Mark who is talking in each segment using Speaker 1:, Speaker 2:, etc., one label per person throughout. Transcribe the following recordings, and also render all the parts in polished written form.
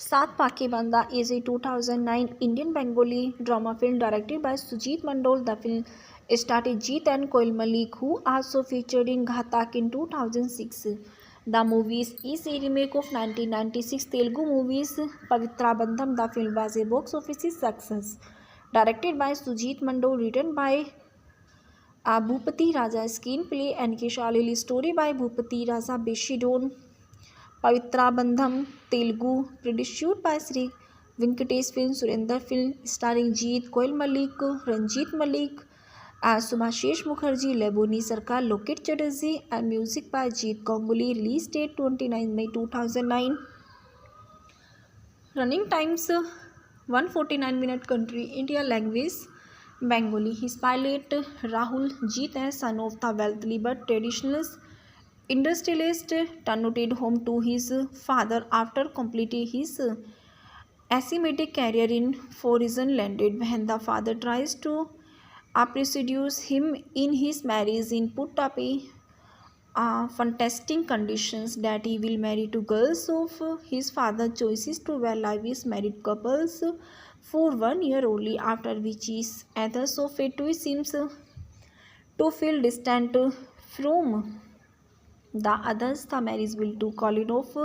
Speaker 1: Saat Pakibanda is a 2009 Indian Bengali drama film directed by Sujit Mandol. The film starred Jeet and Koil Malik, who also featured in Ghatak in 2006. The movie is a remake of 1996 Telugu movies Pavitra Bandham. The film was a box office success. Directed by Sujit Mandol, written by Bhupati Raja, screenplay and Kishalili, story by Bhupati Raja Beshidon. Pavitra Bandham, Telugu, produced by Sri Venkatesh Film, Surinder Film, starring Jeet, Koil Malik, Ranjit Malik, Subhashish Mukherjee, Leboni Sarkar, Loket Chatterjee, and music by Jeet Ganguly. Release date 29 May 2009. Running times 149 minute. Country India. Language Bengali. His pilot Rahul Jeet, as son of the wealthy but traditionalist industrialist, turned home to his father after completing his academic career in foreign landed. When the father tries to pursue him in his marriage in put up fantastic conditions that he will marry to girls of his father choices to well live his married couples for 1 year only, after which his others of it seems to feel distant from the others. The marriage will to call it off.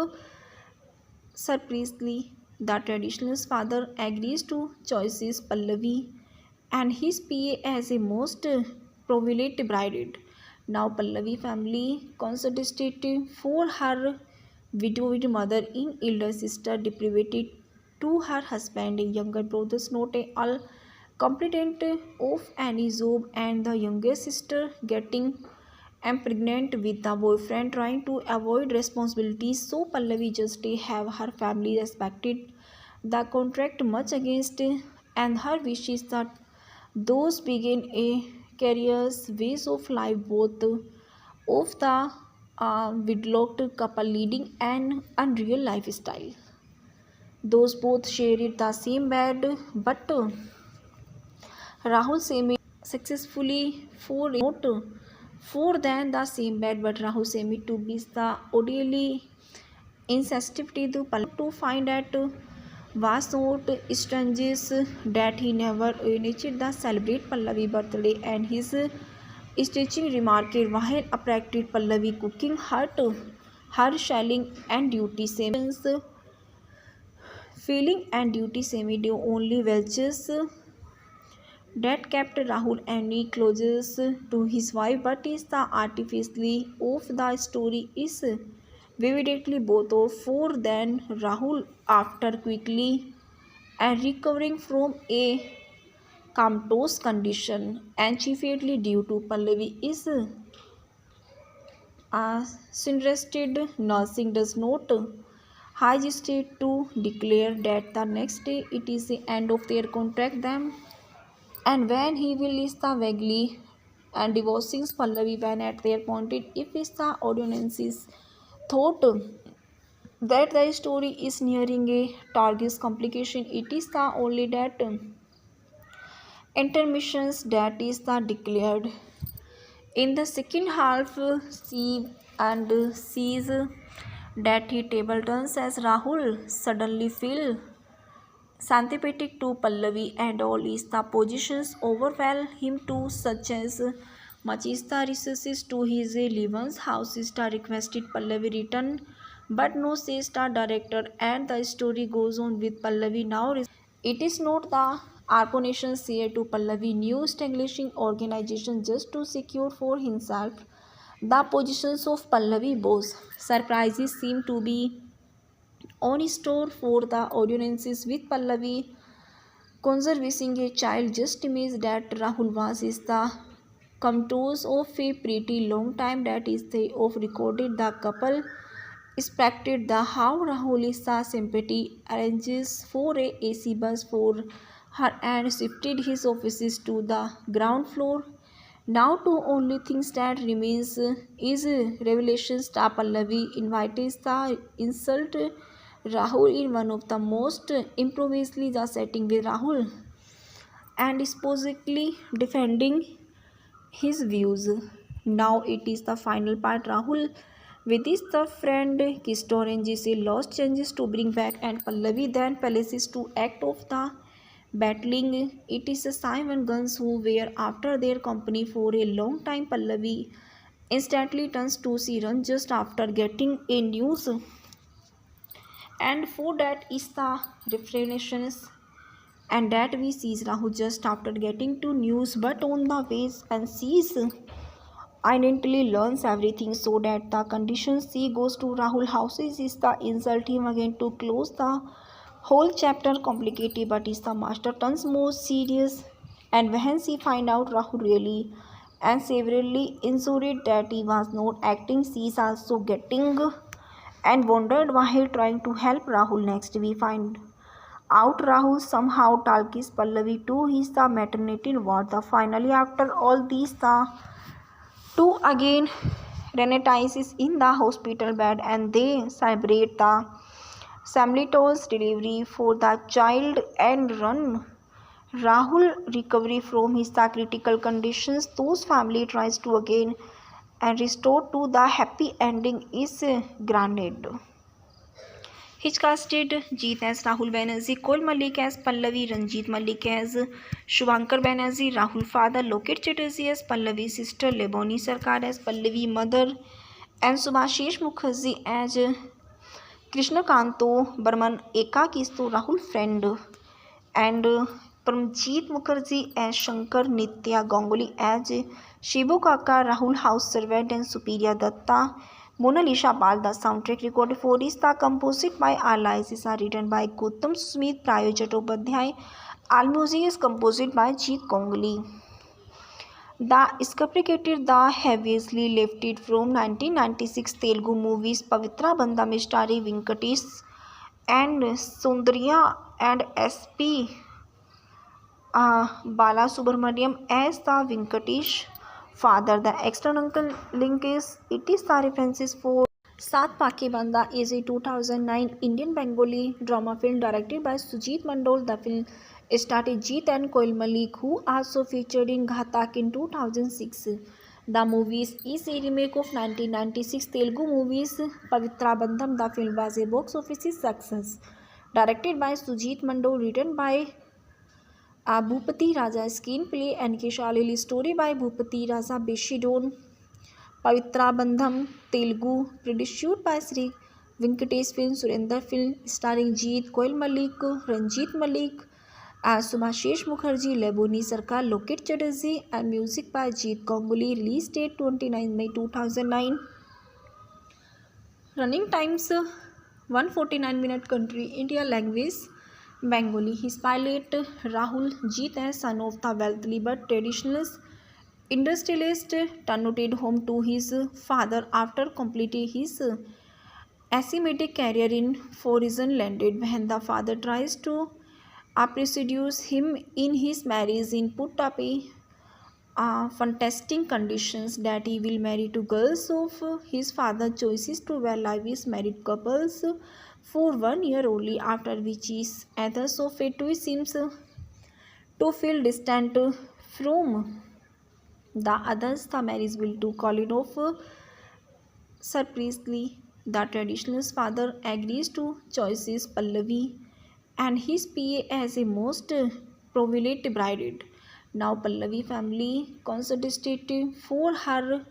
Speaker 1: Surprisingly, the traditionalist father agrees to choices Pallavi and his PA as a most prominent bride. Now Pallavi family constituted for her widowed mother in elder sister deprived to her husband, younger brothers not all competent of any job, and the younger sister getting am pregnant with the boyfriend, trying to avoid responsibilities. So Pallavi just have her family respected the contract much against and her wishes that those begin a careers ways of life both of the widlocked couple leading an unreal lifestyle. Those both shared the same bed, but Rahul Semi successfully for not for than the same bed, but Rahul Semi to be the orderly insensitivity to find at was not strange that he never initiated the celebrate Pallavi birthday and his stitching remarked while appreciated Pallavi cooking her shelling and duty same feeling and duty semi do only welches that kept Rahul any closest to his wife, but is the artificially of the story is vividly both of four than Rahul after quickly and recovering from a comatose condition and chiefly due to Pallavi is suggested nursing does not hesitate to declare that the next day it is the end of their contract them. And when he will is the vaguely and divorcing Pallavi when at their pointed if is the audiences thought that the story is nearing a target's complication, it is the only that intermissions that is the declared. In the second half, see and sees that he table turns as Rahul suddenly feel sympathetic to Pallavi and all is the positions overwhelm him too, such as Machista resources to his Levan's house. Star requested Pallavi return, but no says the director, and the story goes on with Pallavi now. It is not the Arponation say to Pallavi new establishing organization just to secure for himself the positions of Pallavi boss. Surprises seem to be on store for the audiences with Pallavi conserving a child. Just image that Rahul was is the contours of a pretty long time that is they of recorded the couple expected the how Rahul is the sympathy arranges for a AC bus for her and shifted his offices to the ground floor. Now two only things that remains is revelations that Pallavi invites the insult Rahul in one of the most improvisedly the setting with Rahul and supposedly defending his views. Now it is the final part. Rahul With this, the friend kissed oranges, a lost changes to bring back, and Pallavi then palaces to act of the battling. It is Simon Guns who were after their company for a long time. Pallavi instantly turns to Siran just after getting a news, and for that is the reference and that we sees Rahu just after getting to news, but on the ways and sees identically learns everything, so that the conditions she goes to Rahul houses is the insult him again to close the whole chapter complicated, but is the master turns more serious, and when she find out Rahul really and severely insulted that he was not acting, she is also getting and wondered while trying to help Rahul. Next we find out Rahul somehow talks Pallavi to his the maternity ward. The finally after all these the two again reunites in the hospital bed, and they celebrate the Samlito's delivery for the child and run Rahul recovery from his the critical conditions. Those family tries to again and restore to the happy ending is granted. His casted Jeet as Rahul Banerjee, Kol Malik as Pallavi, Ranjit Malik as Shubhankar Banerjee, Rahul father, Loket Chatterjee as Pallavi sister, Leboni Sarkar as Pallavi mother, and Subhashish Mukherjee as Krishnakanto Burman Ekakisto Rahul friend, and Paramjeet Mukherjee as Shankar, Nitya Ganguly as Shibu Kaka, Rahul house servant, and Supriya Datta, Mona Lisa Pal. The soundtrack recorded for is the composed by Allies are written by Gautam Smith, Prayo Chattopadhyay. All music is composed by Jeet Ganguly. The scripted the heavily lifted from 1996 Telugu movies Pavitra Bandham starring Venkatesh and Sundarya and S.P. Balasubramaniam as the Venkatesh father. The external link is it is the references for Saat Pake Banda is a 2009 Indian Bengali drama film directed by Sujit Mandol. The film starred Jeet and Koil Malik, who also featured in Ghatak in 2006. The movie is a remake of 1996 Telugu movies Pavitra Bandham. The film was a box office success. Directed by Sujit Mandol, written by Bhupati Raja, screenplay and Kishalili, story by Bhupati Raja Beshidon. Pavitra Bandham, Telugu, produced by Sri Venkatesh Film, Surinder Film, starring Jeet, Koil Malik, Ranjit Malik, Subhashish Mukherjee, Leboni Sarkar, Loket Chatterjee, and music by Jeet Ganguly. Release date 29 May 2009. Running times 149 minute. Country India. Language Bengali. His pilot Rahul Jeet as son of the wealthy but traditionalist industrialist returned home to his father after completing his asymmetric career in foreign landed. When the father tries to seduce him in his marriage in put up a fantastic conditions that he will marry to girls of his father choices to well live is married couples for 1 year only, after which his others of it seems to feel distant from the others. The marriage will to call it off. Surprisingly, the traditionalist father agrees to choices Pallavi and his PA as a most prominent bride. Now Pallavi family constituted for her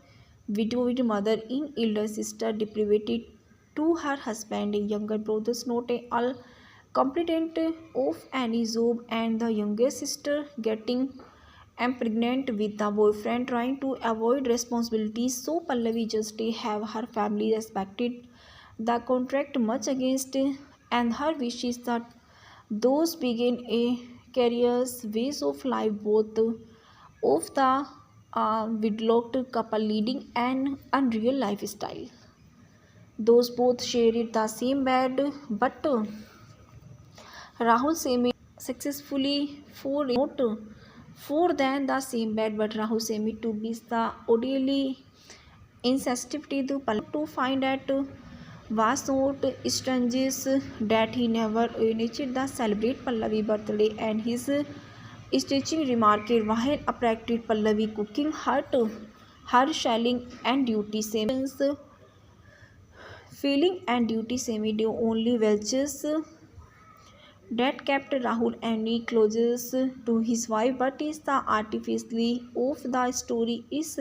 Speaker 1: widowed mother in elder sister deprived to her husband, younger brothers not all competent of any job, and the younger sister getting pregnant with the boyfriend trying to avoid responsibilities. So Pallavi just have her family respected the contract much against and her wishes that those begin a careers ways of life both of the widlocked couple leading an unreal lifestyle. Those both shared the same bed, but Rahul Semi successfully for not for than the same bed, but Rahul Semi to be the orderly insensitivity to find out was not strange that he never initiated the celebrate Pallavi birthday, and his stitching remarked while appreciated Pallavi cooking her shelling and duty same feeling and duty semi-do only welches that kept Rahul any closest to his wife, but is the artificially of the story is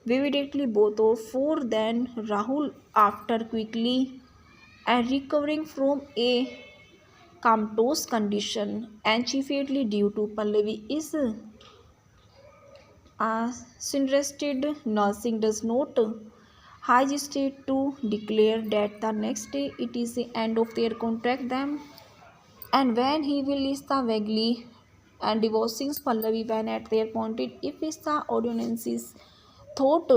Speaker 1: vividly both of for than Rahul after quickly and recovering from a comatose condition and chiefly due to Pallavi is interested nursing does not hesitate to declare that the next day it is the end of their contract them. And when he will list the vaguely and divorcing Pallavi when at their pointed if is the audiences thought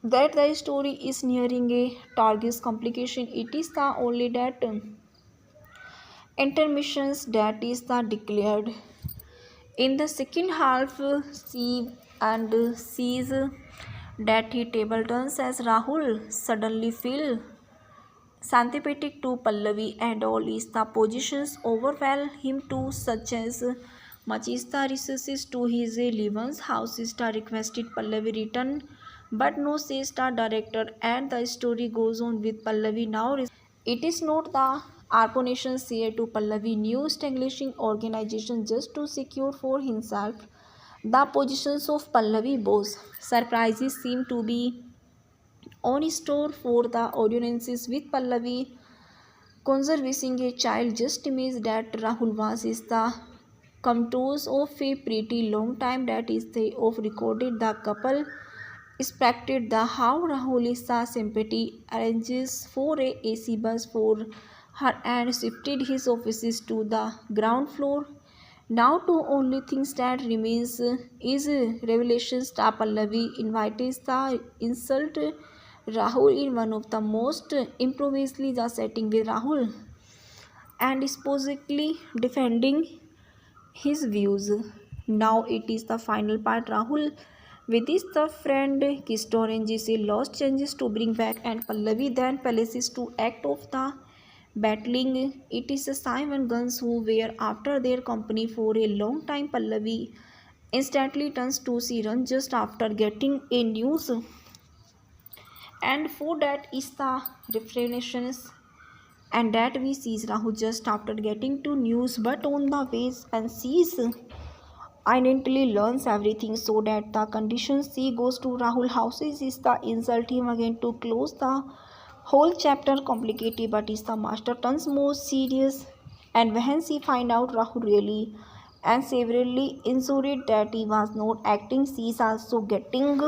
Speaker 1: that the story is nearing a target's complication, it is the only that intermissions that is the declared. In the second half, see and sees that he table turns as Rahul suddenly feel sympathetic to Pallavi and all is the positions overwhelm him too, such as Machista resources to his Levan's house star requested Pallavi return, but no says the director, and the story goes on with Pallavi now. It is not the Arponation say to Pallavi new establishing organization just to secure for himself the positions of Pallavi boss. Surprises seem to be on store for the audiences with Pallavi conserving a child just means that Rahul was is the comatose of a pretty long time that is they of recorded the couple expected the how Rahul is the sympathy arranges for a AC bus for her and shifted his offices to the ground floor. Now two only things that remains is revelations that Pallavi invites the insult Rahul in one of the most improvisedly the setting with Rahul and supposedly defending his views. Now it is the final part. Rahul with his the friend kissed oranges a lost changes to bring back and Pallavi then palaces to act of the battling. It is the Simon Guns who were after their company for a long time. Pallavi instantly turns to Siran just after getting a news and for that is the reflections and that we sees Rahul just after getting to news but on the ways and sees identically learns everything so that the condition she goes to Rahul houses is the insult him again to close the whole chapter complicated but is the master turns more serious and when she find out Rahul really and severely insulted that he was not acting she is also getting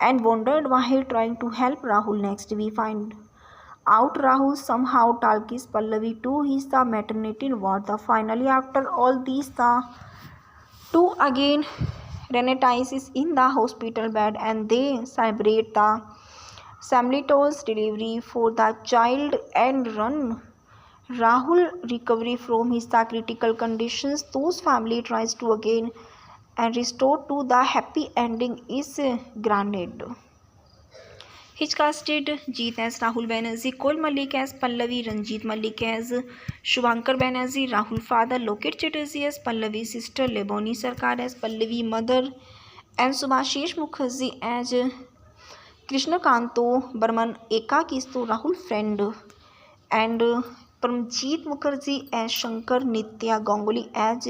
Speaker 1: and wondered while trying to help Rahul. Next we find out Rahul somehow talks Pallavi to his the maternity ward. The finally after all these the two again Renatus in the hospital bed and they celebrate the simultaneous delivery for the child and run Rahul recovery from his the critical conditions. Those family tries to again and restore to the happy ending is granted. His casted Jeet as Rahul Banerjee, Kol Malik as Pallavi, Ranjit Malik as Shubhankar Banerjee, Rahul father, Loket Chatterjee as Pallavi sister, Leboni Sarkar as Pallavi mother, and Subhashish Mukherjee as Krishna Kanto Burman Ekakisto Rahul friend, and Paramjeet Mukherjee as Shankar, Nitya Ganguly as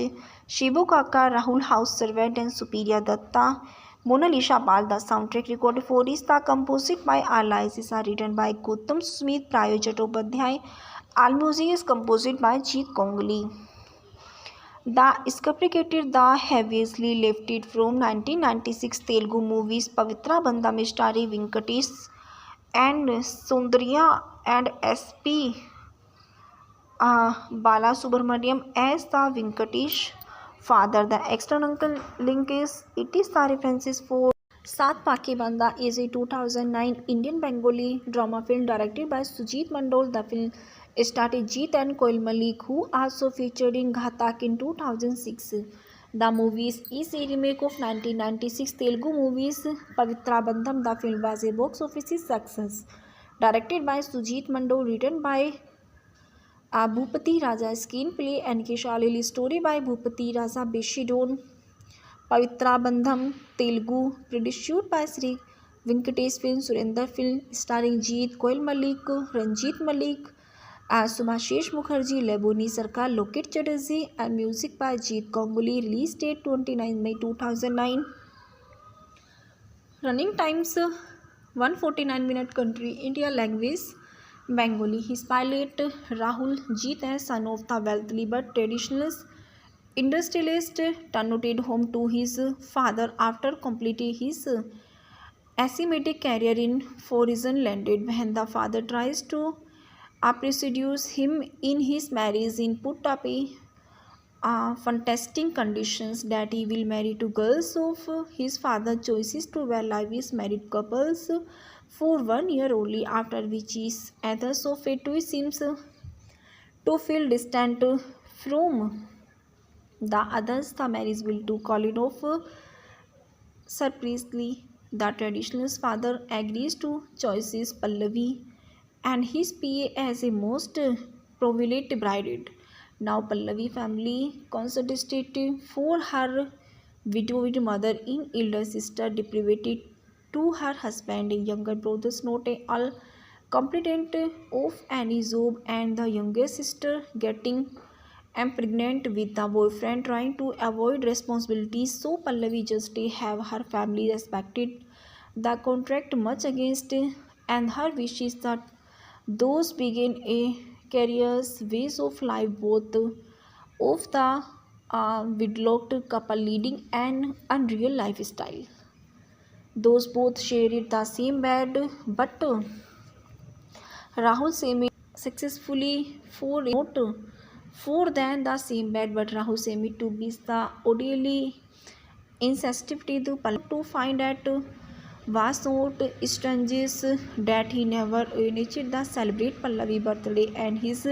Speaker 1: Shibu Kaka, Rahul house servant, and Supriya Datta. Mona Lisa Pal. The soundtrack recorded for is the composed by all lyrics are written by Gautam Smith, Prayo Chattopadhyay. All music is composed by Jeet Ganguly. The scripted the heavily lifted from 1996 Telugu movies Pavitra Bandham starring Venkatesh and Sundarya and S.P. Balasubramaniam as the Venkatesh father. The external link is it is the references for Saat Pake Banda is a 2009 Indian Bengali drama film directed by Sujit Mandol. The film started Jeet and Koil Malik who also featured in Ghatak in 2006. The movie is a remake of 1996 Telugu movies Pavitra Bandham. The film was a box office success. Directed by Sujit Mandol, written by Bhupati Raja, screenplay and Keshalili, story by Bhupati Raja Beshidon. Pavitra Bandham Telugu, produced by Sri Venkatesh film, Surender film starring Jeet, Koil Malik, Ranjit Malik as Sumashesh Mukherjee, Leboni Sarkar, Loket Chatterjee, and music by Jeet Ganguly. Release date 29 May 2009. Running times 149 minute. Country India. Language Bengali. His pilot Rahul Jeet as son of the wealthy but traditionalist industrialist turnoted home to his father after completing his asymmetric career in foreign landed when the father tries to seduce him in his marriage in put up a fantastic conditions that he will marry to girls of his father choices to well live is married couples for 1 year only, after which is others of it seems to feel distant from the others. The marriage will to call it off. Surprisingly, the traditionalist father agrees to choices Pallavi and his PA as a most privileged bride. Now Pallavi family constituted for her widowed mother in elder sister deprived to her husband, younger brothers not all competent of any job, and the younger sister getting am pregnant with the boyfriend trying to avoid responsibilities. So Pallavi just have her family respected the contract much against and her wishes that those begin a careers ways of life both of the widlocked couple leading an unreal lifestyle. Those both shared the same bed, but Rahul Semi successfully for not for than the same bed, but Rahul Semi to be the orderly insensitivity to find out was not strange that he never initiated the celebrate Pallavi birthday and his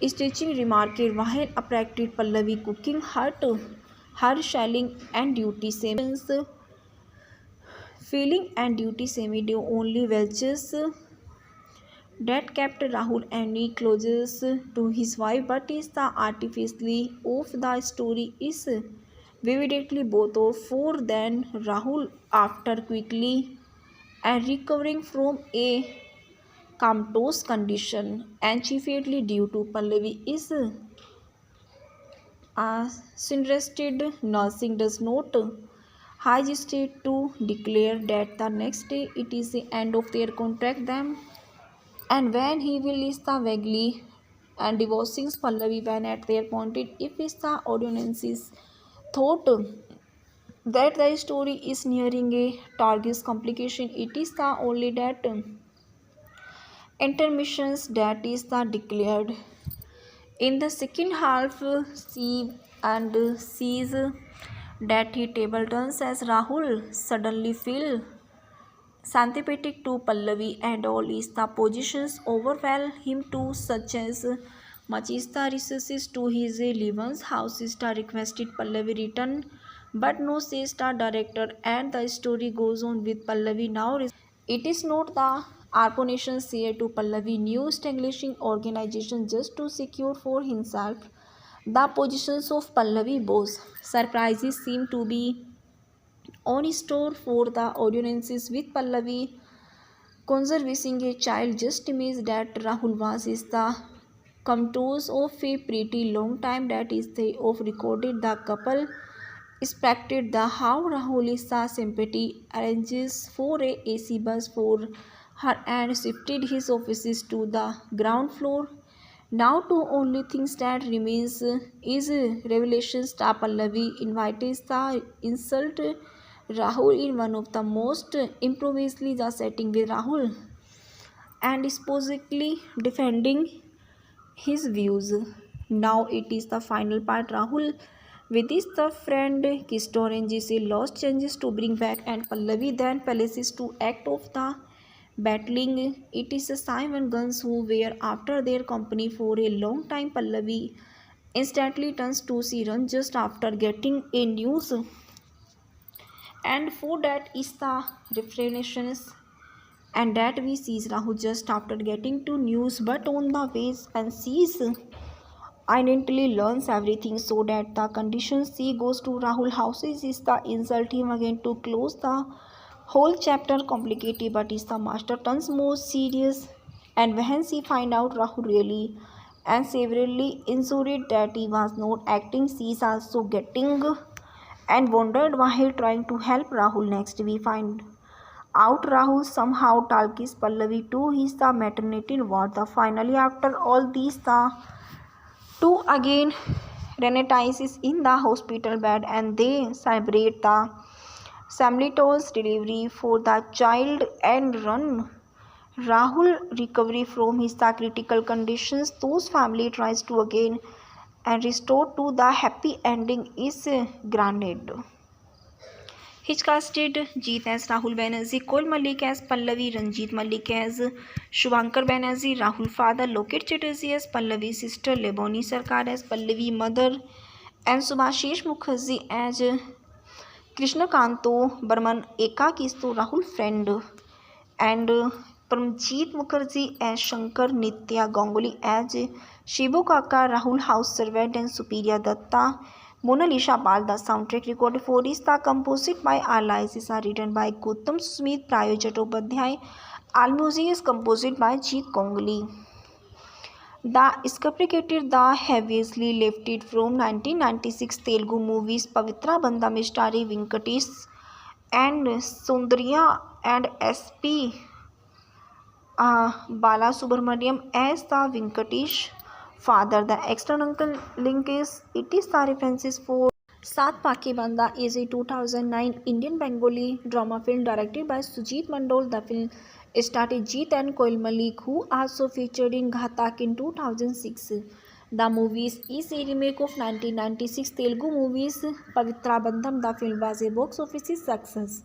Speaker 1: stitching remarked while appreciated Pallavi cooking her shelling and duty same feeling and duty semi do only welches that kept Rahul any closest to his wife, but is the artificially of the story is vividly both of four than Rahul after quickly and recovering from a comatose condition and chiefly due to Pallavi is suggested nursing does not hesitate to declare that the next day it is the end of their contract them. And when he will is the vaguely and divorcing Pallavi when at their pointed if is the audiences thought that the story is nearing a target's complication, it is the only that intermissions that is the declared in the second half see and sees that he table turns as Rahul suddenly feel sympathetic to Pallavi and all is the positions overwhelm him too, such as Machista resources to his Levan's house star requested Pallavi return, but no says star director, and the story goes on with Pallavi now. It is not the Arponation say to Pallavi new establishing organization just to secure for himself the positions of Pallavi boss. Surprises seem to be on store for the audiences with Pallavi conserving a child just means that Rahul was is the comatose of a pretty long time that is they of recorded the couple expected the how Rahul is the sympathy arranges for a AC bus for her and shifted his offices to the ground floor. Now two only things that remains is revelation star Pallavi invites the insult Rahul in one of the most improvisely the setting with Rahul and supposedly defending his views. Now it is the final part. Rahul with his the friend kissed oranges a lost changes to bring back and Pallavi then palaces to act of the battling. It is a Simon Guns who were after their company for a long time. Pallavi instantly turns to Siran just after getting a news and for that is the reflections and that we sees Rahul just after getting to news but on the ways and sees identically learns everything so that the conditions she goes to Rahul houses is the insult him again to close the Whole chapter complicated, but is the master turns more serious. And when she find out Rahul really and severely insured that he was not acting, she is also getting and wondered why he trying to help Rahul. Next, we find out Rahul somehow talks Pallavi too. He's the maternity ward. The finally, after all these, the two again reunites in the hospital bed and they celebrate the Samlito's delivery for the child and run Rahul recovery from his critical conditions. Those family tries to again and restore to the happy ending is granted. His casted Jeet as Rahul Banerjee, Kol Malik as Pallavi, Ranjit Malik as Shubhankar Banerjee, Rahul father, Loket Chatterjee as Pallavi sister, Leboni Sarkar as Pallavi mother, and Subhashish Mukherjee as Krishnakanto Burman Ekakisto Rahul friend, and Paramjeet Mukherjee as Shankar, Nitya Ganguly as Shibu Kaka, Rahul house servant, and Supriya Datta, Mona Lisa Bal. The soundtrack recorded for Rista composed by Allies are written by Gautam Smith, Prayo Chattopadhyay. All music is composed by Jeet Ganguly. The scripted the heavily lifted from 1996 Telugu movies Pavitra Bandham starring Venkatesh and Soundarya and S.P. Balasubramaniam as the Venkatesh father. The external link is it is the references for Saat Pake Banda is a 2009 Indian Bengali drama film directed by Sujit Mandol. The film starred Jeet and Koil Malik, who also featured in Ghatak in 2006. The movie is a remake of 1996 Telugu movies Pavitra Bandham. The film was a box office success.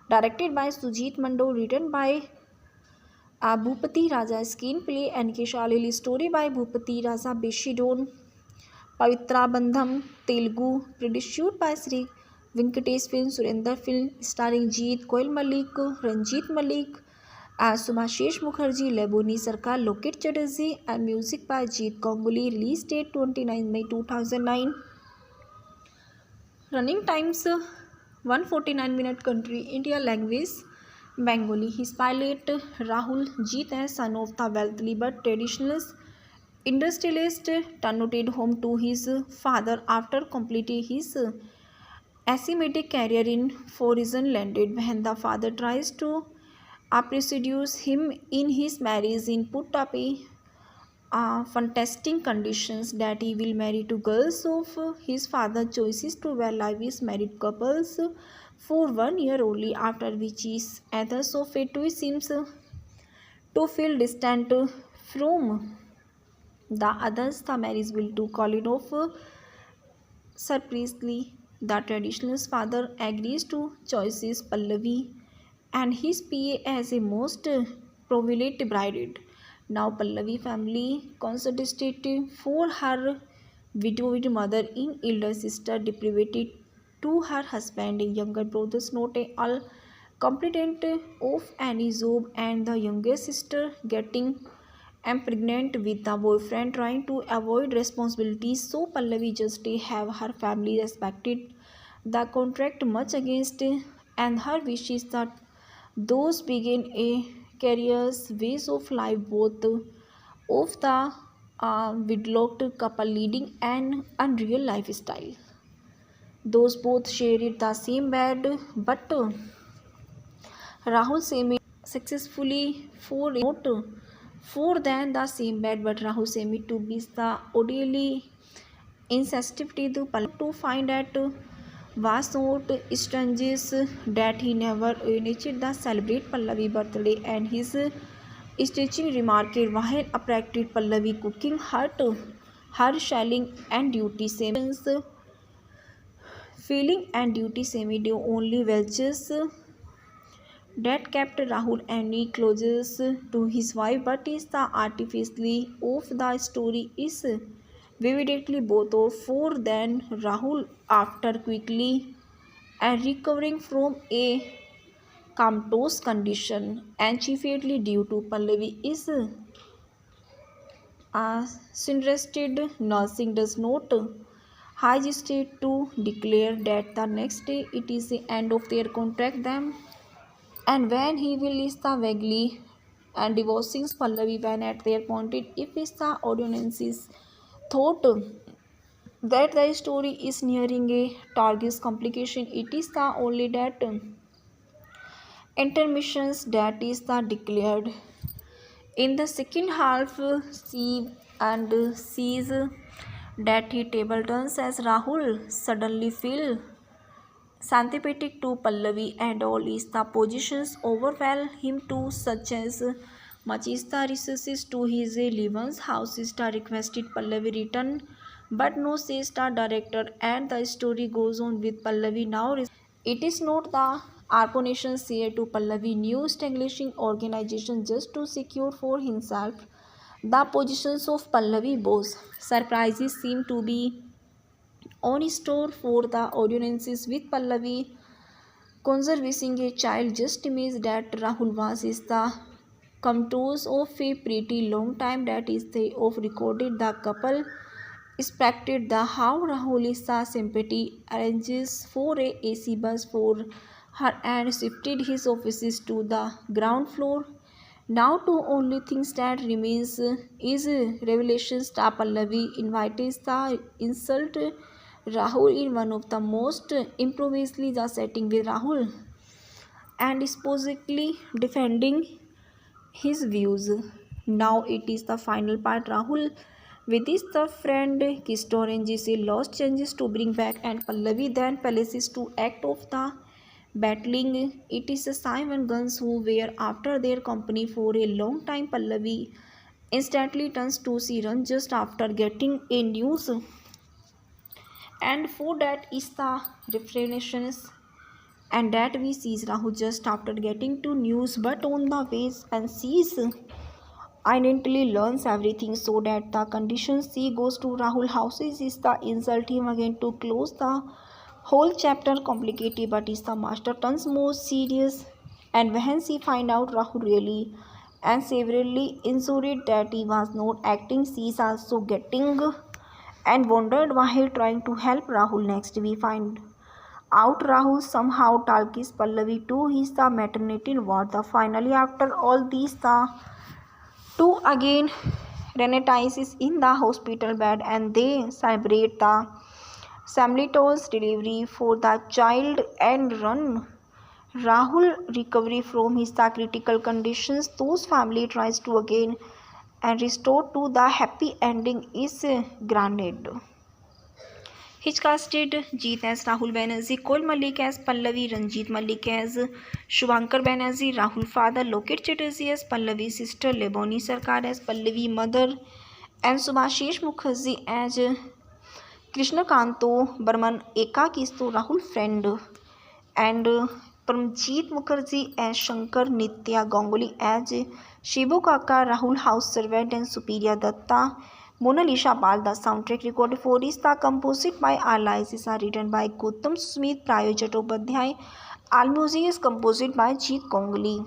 Speaker 1: Directed by Sujit Mandol, written by Bhupati Raja, screenplay and Shalili, story by Bhupati Raja Beshidon. Pavitra Bandham, Telugu, produced by Sri Venkatesh Film, Surinder Film, starring Jeet, Koil Malik, Ranjit Malik, Subhashish Mukherjee, Leboni Sarkar, Loket Chatterjee, and music by Jeet Ganguly. Release date 29 May 2009. Running times 149 minutes. Country India. Language Bengali. His pilot Rahul Jeet as son of the wealthy but traditional industrialist turned home to his father after completing his academic career in foreign landed. When the father tries to pursue him in his marriage in put up fantastic conditions that he will marry to girls of his father choices to well live his married couples for 1 year only, after which his others of it seems to feel distant from the others. The marriage will to call it off. Surprisingly, the traditional father agrees to choices Pallavi and his PA as a most prominent bride. Now Pallavi family concentrated for her widowed mother in elder sister deprived to her husband, younger brothers not all competent of any job, and the younger sister getting pregnant with the boyfriend trying to avoid responsibilities. So Pallavi just have her family respected the contract much against and her wishes that those begin a careers ways of life both of the widlocked couple leading an unreal lifestyle. Those both shared the same bed, but Rahul Semi successfully for not for than the same bed, but Rahul Semi to be the orderly insensitivity to find that was not strange that he never initiated the celebrate Pallavi birthday and his stitching remarked while appreciated Pallavi cooking her shelling and duty same feeling and duty semi do only welches that kept Rahul any closer to his wife, but is the artificially of the story is vividly both of four than Rahul after quickly and recovering from a comatose condition and chiefly due to Pallavi is interested nursing does not hesitate to declare that the next day it is the end of their contract. Them And when he will is the vaguely and divorcing Pallavi when at their pointed if is the audiences thought that the story is nearing a target's complication, it is the only that intermissions that is the declared. In the second half, see and sees that he table turns as Rahul suddenly feel sympathetic to Pallavi and all is the positions overwhelm him too, such as Machista resources to his Levan's house is the requested Pallavi return, but no says the director, and the story goes on with Pallavi now. It is not the Arponation say to Pallavi new establishing organization just to secure for himself the positions of Pallavi boss. Surprises seem to be on store for the audiences with Pallavi conserving a child just image that Rahul was is the contours of a pretty long time that is they of recorded the couple expected the how Rahul is the sympathy arranges for a AC bus for her and shifted his offices to the ground floor. Now two only things that remains is revelations that Pallavi invites the insult Rahul in one of the most improvisedly the setting with Rahul and supposedly defending his views. Now it is the final part. Rahul with his the friend kissed oranges lost changes to bring back and Pallavi then palaces to act of the battling. It is Simon Guns who were after their company for a long time. Pallavi instantly turns to Siran just after getting a news and for that is the refreshings and that we sees Rahu just after getting to news but on the ways and sees identically learns everything so that the condition C goes to Rahul houses is the insult him again to close the whole chapter complicated but is the master turns more serious and when she find out Rahul really and severely insulted that he was not acting she is also getting and wondered why he trying to help Rahul. Next we find out Rahul somehow talks Pallavi to his the maternity ward. The finally after all these the two again reunites in the hospital bed and they celebrate the Samlito's delivery for the child and run Rahul recovery from his the critical conditions. Those family tries to again and restore to the happy ending is granted. His casted Jeet as Rahul Banerjee, Kol Malik as Pallavi, Ranjit Malik as Shubhankar Banerjee, Rahul father, Loket Chatterjee as Pallavi sister, Leboni Sarkar as Pallavi mother, and Subhashish Mukherjee as Krishna Kanto Burman Ekakisto Rahul friend, and Paramjeet Mukherjee as Shankar, Nitya Ganguly as Shibu Kaka, Rahul house servant, and Supriya Datta. Mona Lisa Pal. The soundtrack recorded for is the composed by Alice are written by Gautam Smith, Prayo Chattopadhyay. All music is composed by Jeet Ganguly.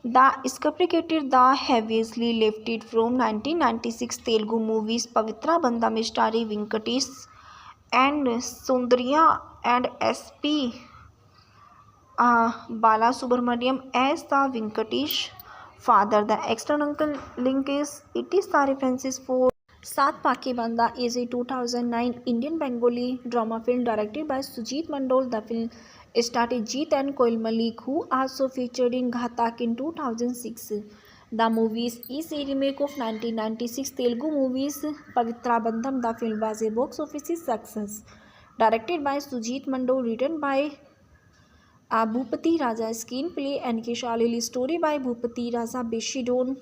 Speaker 1: The scripted the heavily lifted from 1996 Telugu movies Pavitra Bandham starring Venkatesh and Sundarya and S.P. Balasubramaniam as the Venkatesh father. The external link is it is the references for Saat Pake Banda is a 2009 Indian Bengali drama film directed by Sujit Mandol. The film started Jeet and Koil Malik who also featured in Ghatak in 2006. The movie is a remake of 1996 Telugu movies Pavitra Bandham. The film was a box office success. Directed by Sujit Mandol, written by Bhupati Raja, screenplay and Kishalili, story by Bhupati Raja Beshidon.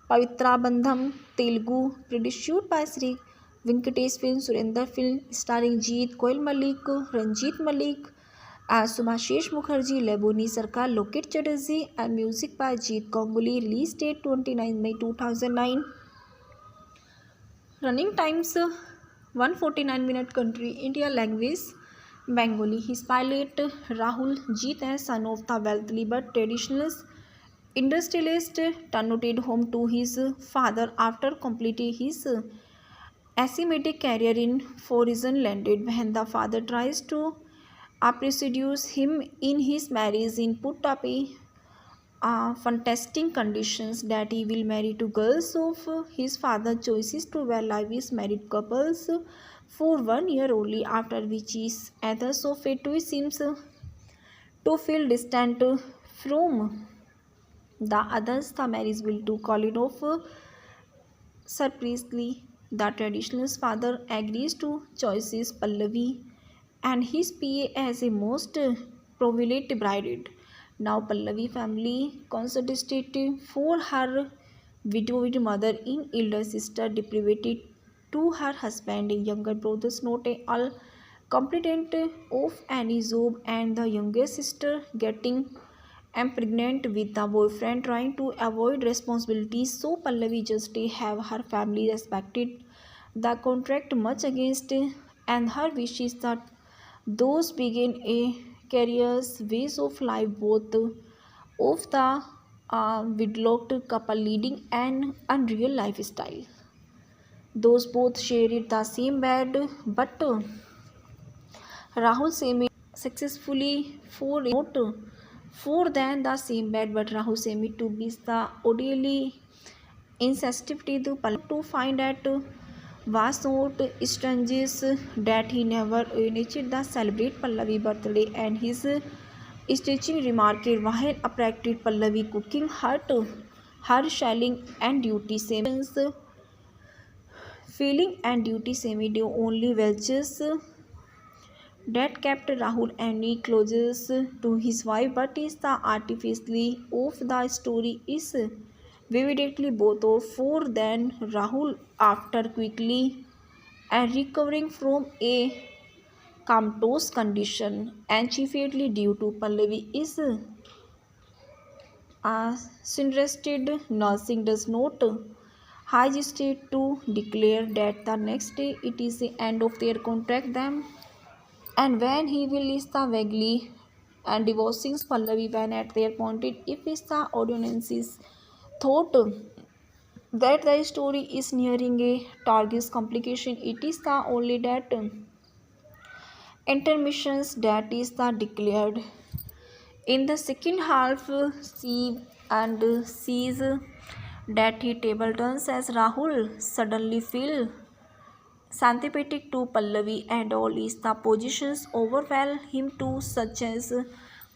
Speaker 1: Pavitra Bandham, Telugu, produced by Sri Venkatesh Film, Surender Film, starring Jeet, Koil Malik, Ranjit Malik, Subhashish Mukherjee, Leboni Sarkar, Loket Chatterjee, and music by Jeet Ganguly. Release date 29 May 2009. Running times 149 minute. Country India. Language Bengali. His pilot Rahul Jeet as son of the wealthy but traditionalist industrialist turned home to his father after completing his asymmetric career in foreign landed when the father tries to precedes him in his marriage in put up a fantastic conditions that he will marry to girls of his father choices to well live is married couples for 1 year only, after which his others of it seems to feel distant from the others. The marriage will to call it off. Surprisingly, the traditional father agrees to choices Pallavi and his PA as a most privileged bride. Now Pallavi family constituted for her widowed mother in elder sister deprived to her husband, younger brothers not all competent of any job, and the younger sister getting pregnant with the boyfriend trying to avoid responsibilities. So Pallavi just have her family respected the contract much against and her wishes that those begin a careers ways of life both of the widlocked couple leading an unreal lifestyle. Those both shared the same bed, but Rahul Semi successfully for not for than the same bed, but Rahul Semi to be the orderly insensitivity to find at was not strange that he never initiated the celebrate Pallavi birthday and his stitching remarked while appreciated Pallavi cooking her shelling and duty same feeling and duty semi do only welches that kept Rahul any closest to his wife, but is the artificially of the story is vividly both of four than Rahul after quickly and recovering from a comatose condition and chiefly due to Pallavi is suggested nursing does not hesitate to declare that the next day it is the end of their contract them. And when he will list the vaguely and divorcing Pallavi when at their pointed, if is the audiences thought that the story is nearing a target's complication, it is the only that intermissions that is the declared. In the second half, see and sees that he table turns as Rahul suddenly feel sympathetic to Pallavi and all is the positions overwhelm him too, such as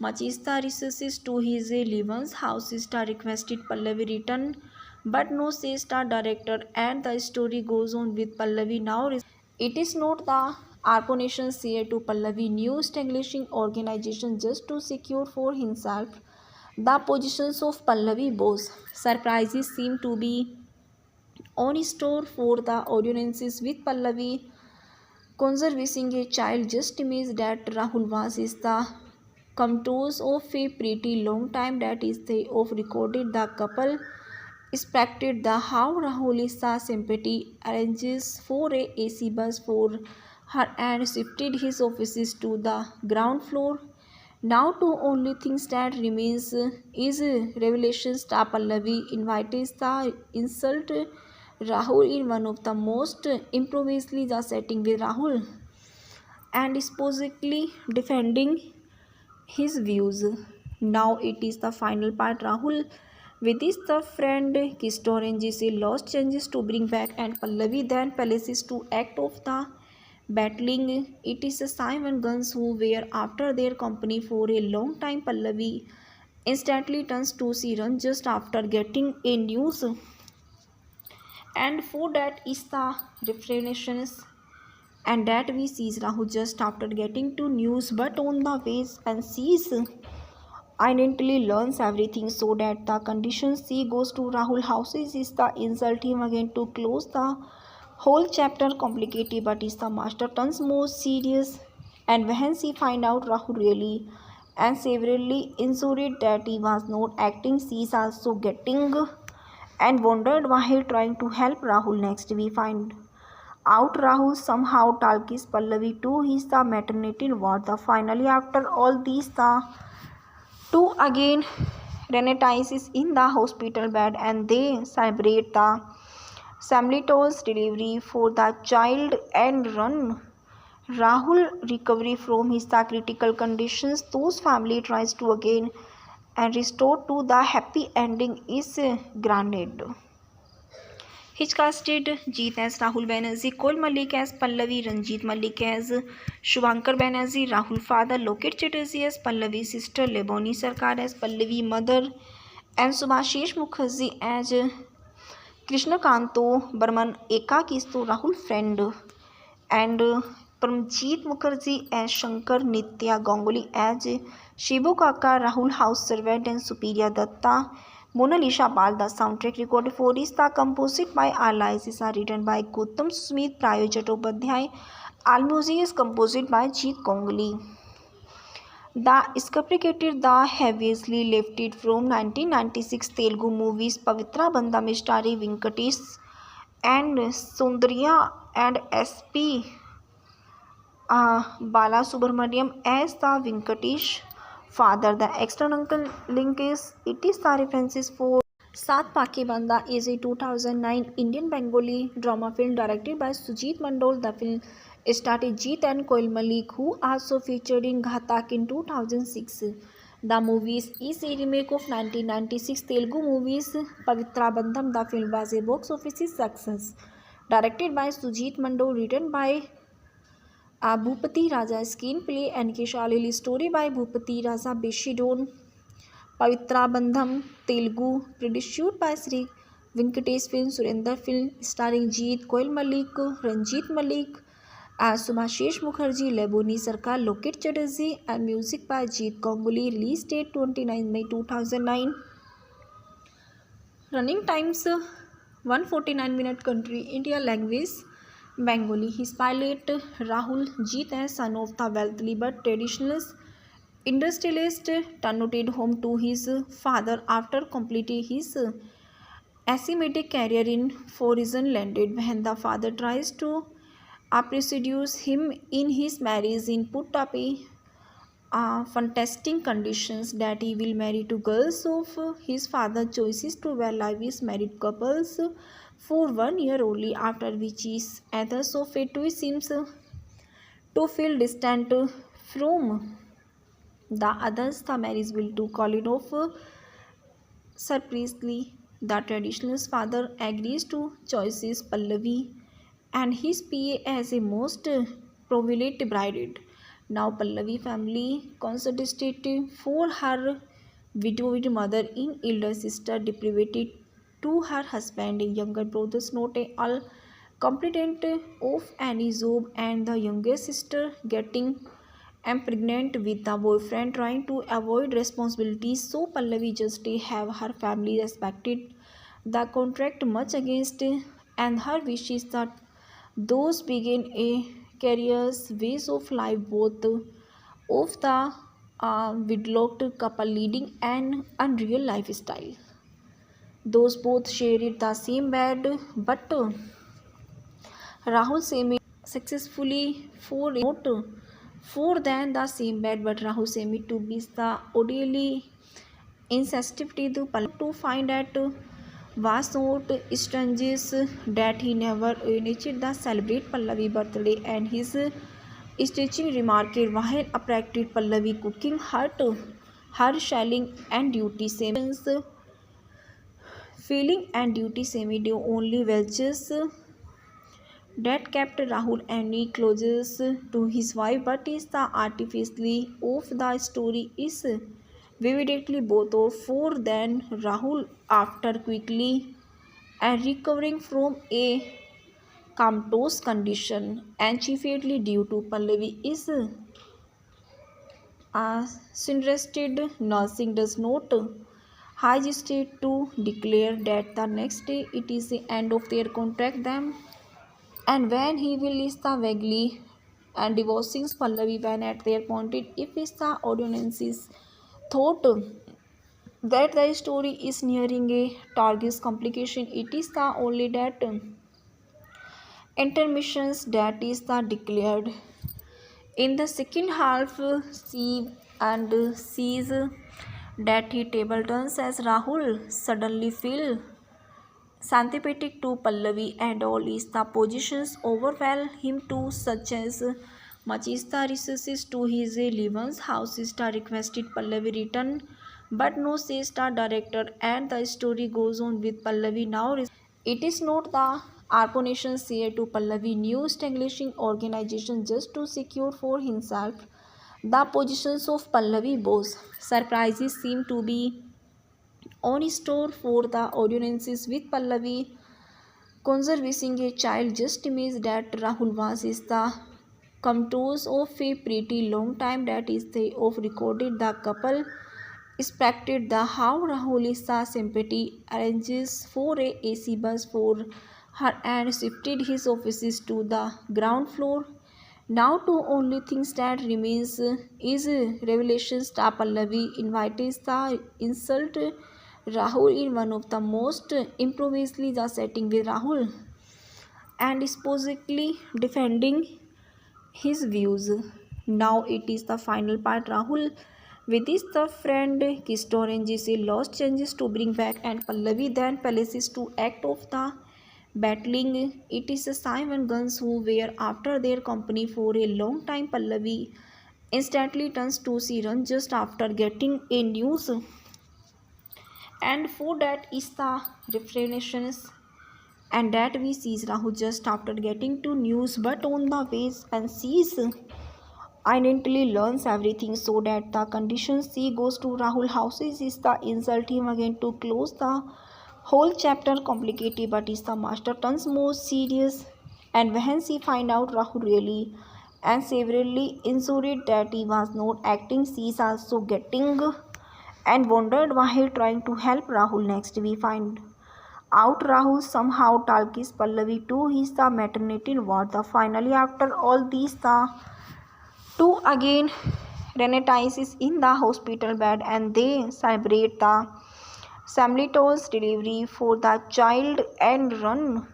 Speaker 1: Machista resources to his Levan's house star requested Pallavi return, but no says star director, and the story goes on with Pallavi now. It is not the Arponations here to Pallavi new establishing organization just to secure for himself the positions of Pallavi boss. Surprises seem to be on store for the audiences with Pallavi conserving a child just image that Rahul was is the contours of a pretty long time that is they of recorded the couple expected the how Rahul is the sympathy arranges for a AC bus for her and shifted his offices to the ground floor. Now two only things that remains is revelation star Pallavi invites the insult Rahul in one of the most improvisedly the setting with Rahul and supposedly defending his views. Now it is the final part. Rahul with his the friend kissed oranges a lost changes to bring back and Pallavi then palaces to act of the battling. It is the Simon Guns who were after their company for a long time. Pallavi instantly turns to Siran just after getting a news and for that is the reflections and that we sees Rahul just after getting to news but on the ways and sees identically learns everything so that the condition she goes to Rahul houses is the insult him again to close the whole chapter complicated but is the master turns more serious and when she find out Rahul really and severely insulted that he was not acting she is also getting and wondered while trying to help Rahul. Next we find out Rahul somehow talks Pallavi to his the maternity ward. The finally after all these the two again Renatize in the hospital bed and they celebrate the simultaneous delivery for the child and run Rahul recovery from his critical conditions, those family tries to again and restore to the happy ending is granted. His casted Jeet as Rahul Banerjee, Kol Malik as Pallavi, Ranjit Malik as Shubhankar Banerjee, Rahul father, Loket Chatterjee as Pallavi sister, Leboni Sarkar as Pallavi mother, and Subhashish Mukherjee as Krishnakanto Burman Ekakisto Rahul friend, and Paramjeet Mukherjee as Shankar, Nitya Ganguly as Shibu Kaka, Rahul house servant, and Supriya Datta, Mona Lisa Bal. The soundtrack recorded for Rista composed by Allies are written by Gautam Smith, Prayo Chattopadhyay. All music is composed by Jeet Ganguly. The script the heavily lifted from 1996 Telugu movies Pavitra Bandham starring Venkatesh and Sundarya and S.P. Balasubramaniam as the Venkatesh father. The external link is it is the references for Saat Pake Banda is a 2009 Indian Bengali drama film directed by Sujit Mandol. The film starred Jeet and Koil Malik, who also featured in Ghatak in 2006. The movie is a remake of 1996 Telugu movies Pavitra Bandham. The film was a box office success. Directed by Sujit Mandol, written by Bhupati Raja, screenplay and Shalili, story by Bhupati Raja Beshidon. Pavitra Bandham, Telugu, produced by Sri Venkatesh Film, Surinder Film, starring Jeet, Koil Malik, Ranjit Malik, Subhashish Mukherjee, Leboni Sarkar, Loket Chatterjee, and music by Jeet Ganguly. Release date 29 May 2009. Running times 149 minutes. Country India. Language Bengali. His pilot Rahul Jeet as son of the wealthy but traditionalist industrialist turned home to his father after completing his academic career in foreign landed. When the father tries to pursue him in his marriage in put up fantastic conditions that he will marry to girls of his father choices to well live his married couples for 1 year only, after which his others of it seems to feel distant from the others. The marriage will to Colin of surprisingly, the traditionalist father agrees to choices Pallavi and his PA as a most prominent bride. Now Pallavi family constituted for her widowed mother in elder sister deprived to her husband, younger brothers not all competent of any job, and the younger sister getting pregnant with the boyfriend trying to avoid responsibilities. So Pallavi just have her family respected the contract much against and her wishes that those begin a careers ways of life both of the widlocked couple leading an unreal lifestyle. Those both shared the same bed, but Rahul Semi successfully for not for than the same bed, but Rahul Semi to be the orderly insensitivity to find that was not strange that he never initiated the celebrate Pallavi birthday, and his stitching remarked while appreciated Pallavi cooking her shelling and duty same feeling and duty semi do only welches that kept Rahul any closer to his wife, but is the artificially of the story is vividly both of four than Rahul after quickly and recovering from a comatose condition and chiefly due to Pallavi is suggested nursing does not hesitate to declare that the next day it is the end of their contract them. And when he will is the vaguely and divorcing Pallavi when at their pointed if is the audiences thought that the story is nearing a target complication, it is the only that intermissions that is the declared. In the second half, see and sees that he table turns as Rahul suddenly feel sympathetic to Pallavi and all is the positions overwhelm him too, such as Machista researches to his Levan's house. Star requested Pallavi return, but no, says the director, and the story goes on with Pallavi now. It is not the Arponation say to Pallavi new establishing organization just to secure for himself the positions of Pallavi boss. Surprises seem to be on store for the audiences with Pallavi conserving a child. Just imagine that Rahul was is the contours of a pretty long time that is they of recorded the couple expected the how Rahul is the sympathy arranges for a AC bus for her and shifted his offices to the ground floor. Now two only things that remains is revelations that Pallavi invites the insult Rahul in one of the most improvisely the setting with Rahul and supposedly defending his views. Now it is the final part. Rahul with his the friend kissed oranges a lost changes to bring back and Pallavi then palaces to act of the battling. It is Simon Guns who were after their company for a long time. Pallavi instantly turns to Siran just after getting a news and for that is the refreshments and that we sees Rahul just after getting to news but on the ways and sees identically learns everything so that the conditions she goes to Rahul houses is the insult him again to close the whole chapter complicated but is the master turns more serious and when she find out Rahul really and severely insulted that he was not acting she is also getting and wondered why he trying to help Rahul. Next we find out Rahul somehow talks Pallavi to his the maternity ward. The finally after all these the two again reunites in the hospital bed and they celebrate the Samlito's delivery for the child and run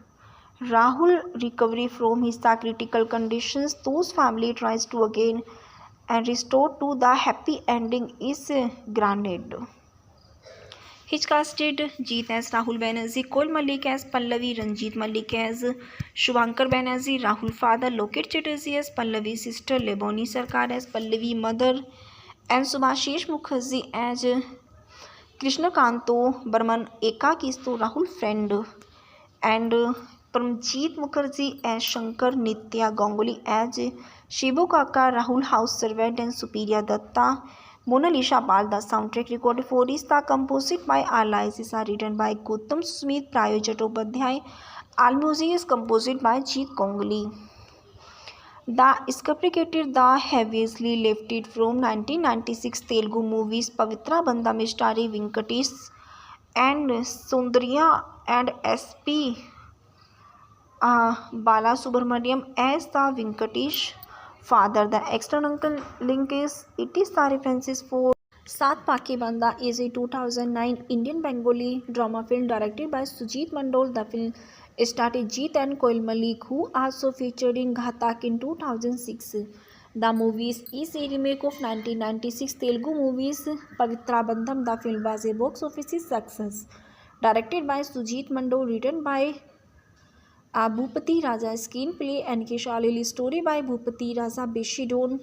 Speaker 1: Rahul recovery from his the critical conditions. Those family tries to again and restore to the happy ending is granted. His casted Jeet as Rahul Banerjee, Kol Malik as Pallavi, Ranjit Malik as Shubhankar Banerjee, Rahul father, Loket Chatterjee as Pallavi sister, Leboni Sarkar as Pallavi mother, and Subhashish Mukherjee as Krishnakanto Burman Ekakisto Rahul friend, and Paramjeet Mukherjee as Shankar, Nitya Ganguly as Shibu Kaka, Rahul house servant, and Supriya Datta. Mona Lisa Pal. The soundtrack recorded for is the composed by Alice are written by Gautam Smith, Prayo Chattopadhyay. All music is composed by Jeet Ganguly. The scripted the heavily lifted from 1996 Telugu movies Pavitra Bandham starring Venkatesh and Sundarya and S.P. Balasubramaniam as the Venkatesh father. The external link is it is the references for Saat Pake Banda is a 2009 Indian Bengali drama film directed by Sujit Mandol. The film starred Jeet and Koil Malik who also featured in Ghatak in 2006. The movie is a remake of 1996 Telugu movies Pavitra Bandham. The film was a box office success. Directed by Sujit Mandol, written by Bhupati Raja, screenplay and Kishalili, story by Bhupati Raja, Beshidon,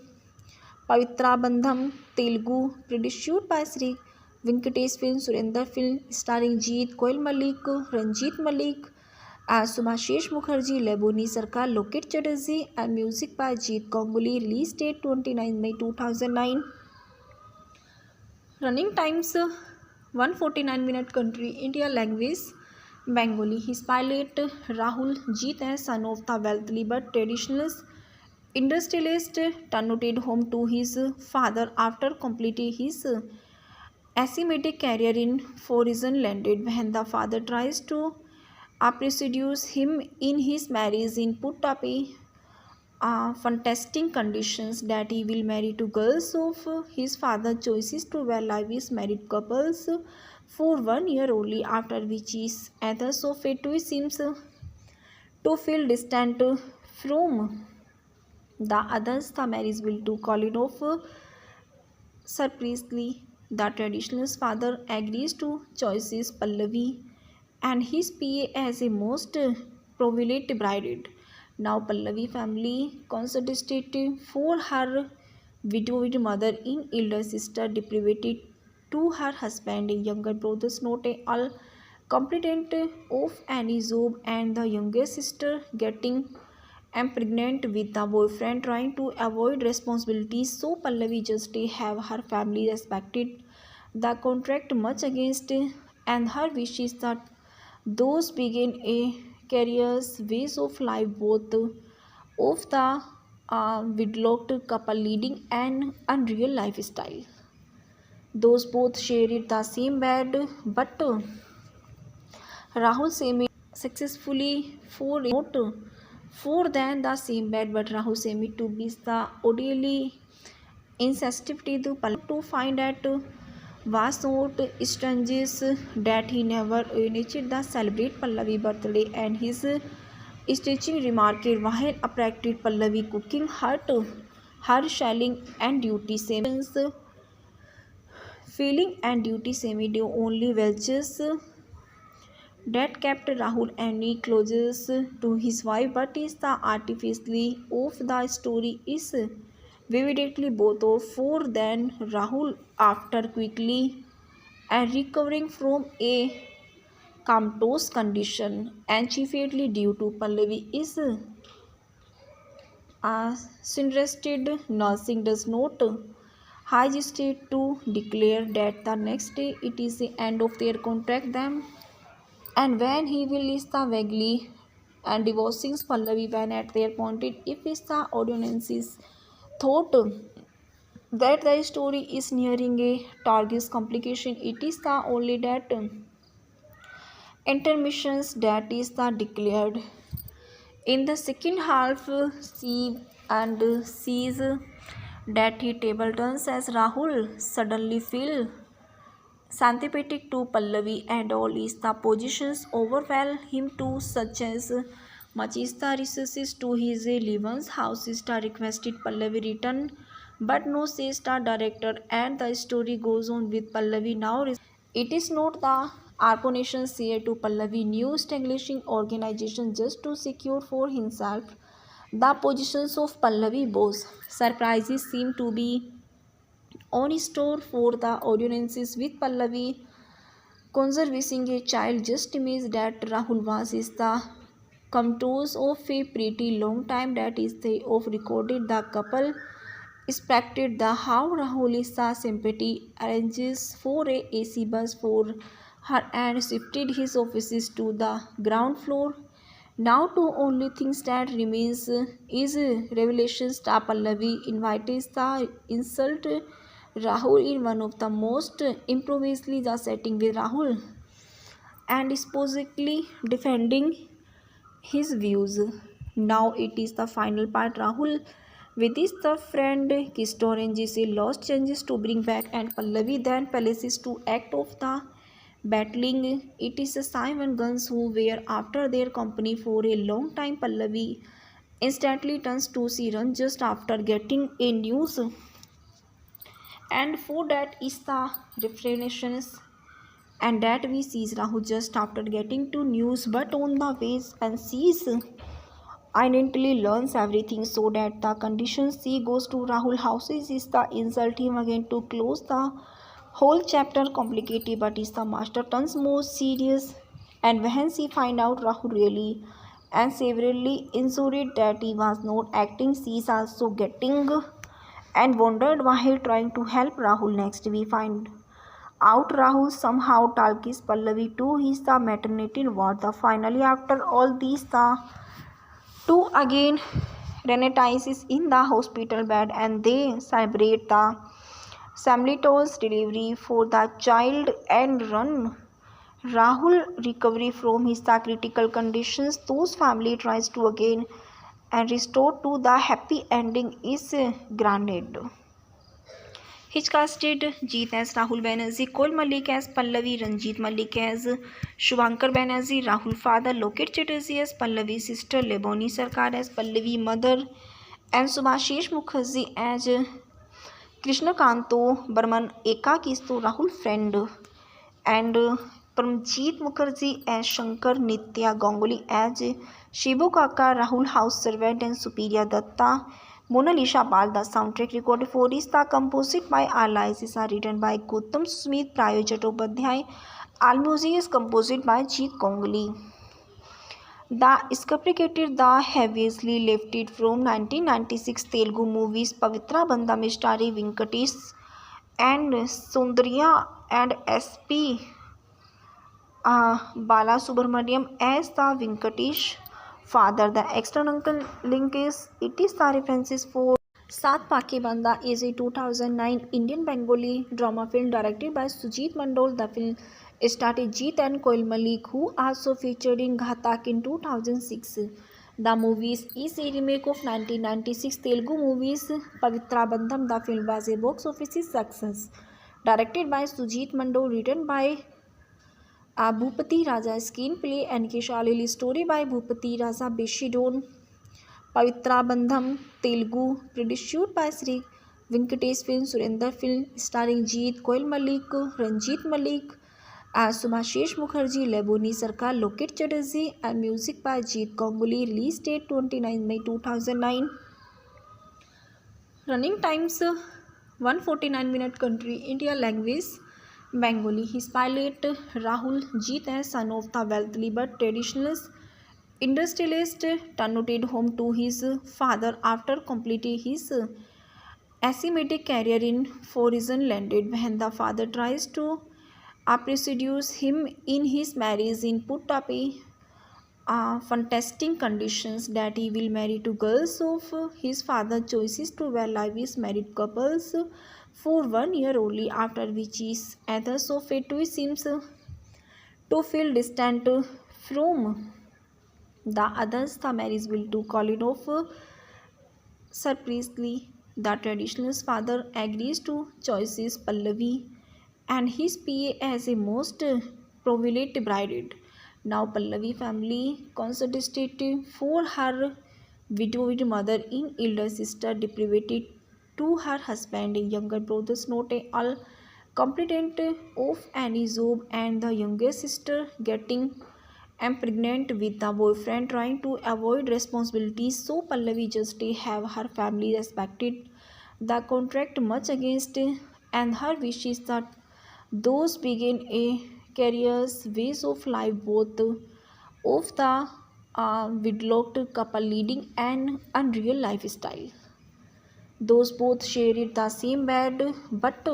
Speaker 1: Pavitra Bandham, Telugu, produced by Sri Venkatesh Film, Surinder Film, starring Jeet, Koil Malik, Ranjit Malik, Subhashish Mukherjee, Leboni Sarkar, Loket Chatterjee, and music by Jeet Ganguly. Release date 29 May 2009. Running times 149 minute. Country India. Language Bengali. His pilot Rahul Jeet as son of the wealthy but traditional industrialist turned home to his father after completing his asymmetric career in foreign landed when the father tries to pursue him in his marriage in put up a fantastic conditions that he will marry to girls of his father choices to well live is married couples for 1 year only, after which his others of it seems to feel distant from the others. The marriage will to call it off. Surprisingly, the traditional father agrees to choices Pallavi and his PA as a most privileged bride. Now Pallavi family concentrated for her widowed mother in elder sister deprived to her husband, younger brothers not all competent of any job, and the younger sister getting pregnant with the boyfriend trying to avoid responsibilities. So Pallavi just have her family respected the contract much against and her wishes that those begin a careers ways of life both of the widlocked couple leading an unreal lifestyle. Those both shared the same bed, but Rahul Semi successfully for not for than the same bed, but Rahul Semi to be the orderly insensitivity to find that was not strange that he never initiated the celebrate Pallavi birthday and his stitching remarked while appreciated Pallavi cooking her shelling and duty same feeling and duty semi do only welches that kept Rahul any closest to his wife, but is the artificially of the story is vividly both of four than Rahul after quickly and recovering from a comatose condition and chiefly due to Pallavi is interested nursing does not hesitate to declare that the next day it is the end of their contract them. And when he will list the vaguely and divorcing Pallavi when at their pointed if is the audiences thought that the story is nearing a target's complication, it is the only that intermissions that is the declared. In the second half, see and sees that he table turns as Rahul suddenly feel sympathetic to Pallavi and all is the positions overwhelm him too, such as Machista resources to his Levan's house. Star requested Pallavi return, but no says the director, and the story goes on with Pallavi now. It is not the Arponation here to Pallavi new establishing organization just to secure for himself the positions of Pallavi boss. Surprises seem to be on store for the audiences with Pallavi conserving a child just means that Rahul was is the contours of a pretty long time that is they of recorded the couple expected the how Rahul is the sympathy arranges for a AC bus for her and shifted his offices to the ground floor. Now two only things that remains is revelations that Pallavi invites the insult Rahul in one of the most improvisedly the setting with Rahul and supposedly defending his views. Now it is the final part. Rahul with his the friend kissed oranges a lost changes to bring back and Pallavi then palaces to act of the battling. It is a Simon Guns who were after their company for a long time. Pallavi instantly turns to Siran just after getting a news and for that is the reflections and that we sees Rahul just after getting to news but on the ways and sees identically learns everything so that the conditions she goes to Rahul houses is the insult him again to close the whole chapter complicated but is the master turns more serious and when she find out Rahul really and severely insulted that he was not acting she is also getting and wondered while trying to help Rahul. Next we find out Rahul somehow talks Pallavi to his the maternity ward. The finally after all these the two again reunites in the hospital bed and they celebrate the simultaneous delivery for the child and run Rahul recovery from his the critical conditions. Those family tries to again and restore to the happy ending is granted. His casted Jeet as Rahul Banerjee, Kol Malik as Pallavi, Ranjit Malik as Shubhankar Banerjee, Rahul father, Loket Chatterjee as Pallavi sister, Leboni Sarkar as Pallavi mother, and Subhashish Mukherjee as Krishna Kanto Burman Eka Kisto Rahul friend and Paramjit Mukherjee as Shankar, Nitya Ganguly as Shibu Kaka, Rahul house servant and Supriya Datta, Mona Lisa Bal. The soundtrack recorded for Rishta composed by Allies are written by Gautam Smith, Prayo Chattopadhyay. All music is composed by Jeet Ganguly. The scripted the heavily lifted from 1996 Telugu movies Pavitra Bandham starring Venkatesh and Sundarya and S.P. Balasubramaniam as the Venkatesh father. The external link is it is the references for Saat Pake Banda is a 2009 Indian Bengali drama film directed by Sujit Mandol. The film starred Jeet and Koil Malik, who also featured in Ghatak in 2006. The movie is a remake of 1996 Telugu movies Pavitra Bandham. The film was a box office success. Directed by Sujit Mandol, written by Bhupati Raja, screenplay and Shalili, story by Bhupati Raja Beshidon. Pavitra Bandham, Telugu, produced by Sri Venkatesh Film, Surinder Film, starring Jeet, Koil Malik, Ranjit Malik, Subhashish Mukherjee, Leboni Sarkar, Loket Chatterjee, and music by Jeet Ganguly. Release date 29 May 2009. Running times 149 minute. Country India. Language Bengali. His pilot Rahul Jeet as son of the wealthy but traditionalist industrialist turned home to his father after completing his asymmetric career in foreign landed. When the father tries to pursue him in his marriage in put up fantastic conditions that he will marry to girls of his father choices to well live his married couples for 1 year only, after which his others of it seems to feel distant from the others. The marriage will to Colin of surprisingly, the traditionalist father agrees to choices Pallavi and his PA as a most prominent bride. Now Pallavi family consulted for her widowed mother in elder sister deprived to her husband, younger brothers not all competent of any job, and the younger sister getting pregnant with the boyfriend trying to avoid responsibilities. So Pallavi just have her family respected the contract much against and her wishes that those begin a careers ways of life both of the widlocked couple leading an unreal lifestyle. Those both shared the same bed, but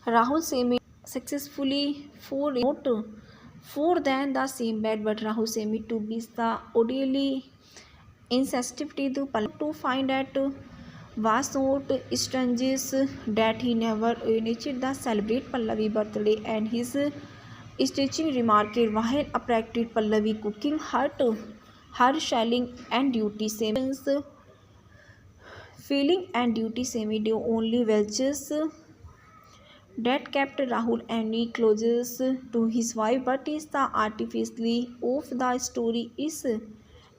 Speaker 1: Rahul Semi successfully for not for than the same bed, but Rahul Semi to be the orderly insensitivity to find at was not strange that he never initiated the celebrate Pallavi birthday and his stitching remarked while appreciated Pallavi cooking her shelling and duty same feeling and duty semi do only welches that kept Rahul any closest to his wife, but is the artificially of the story is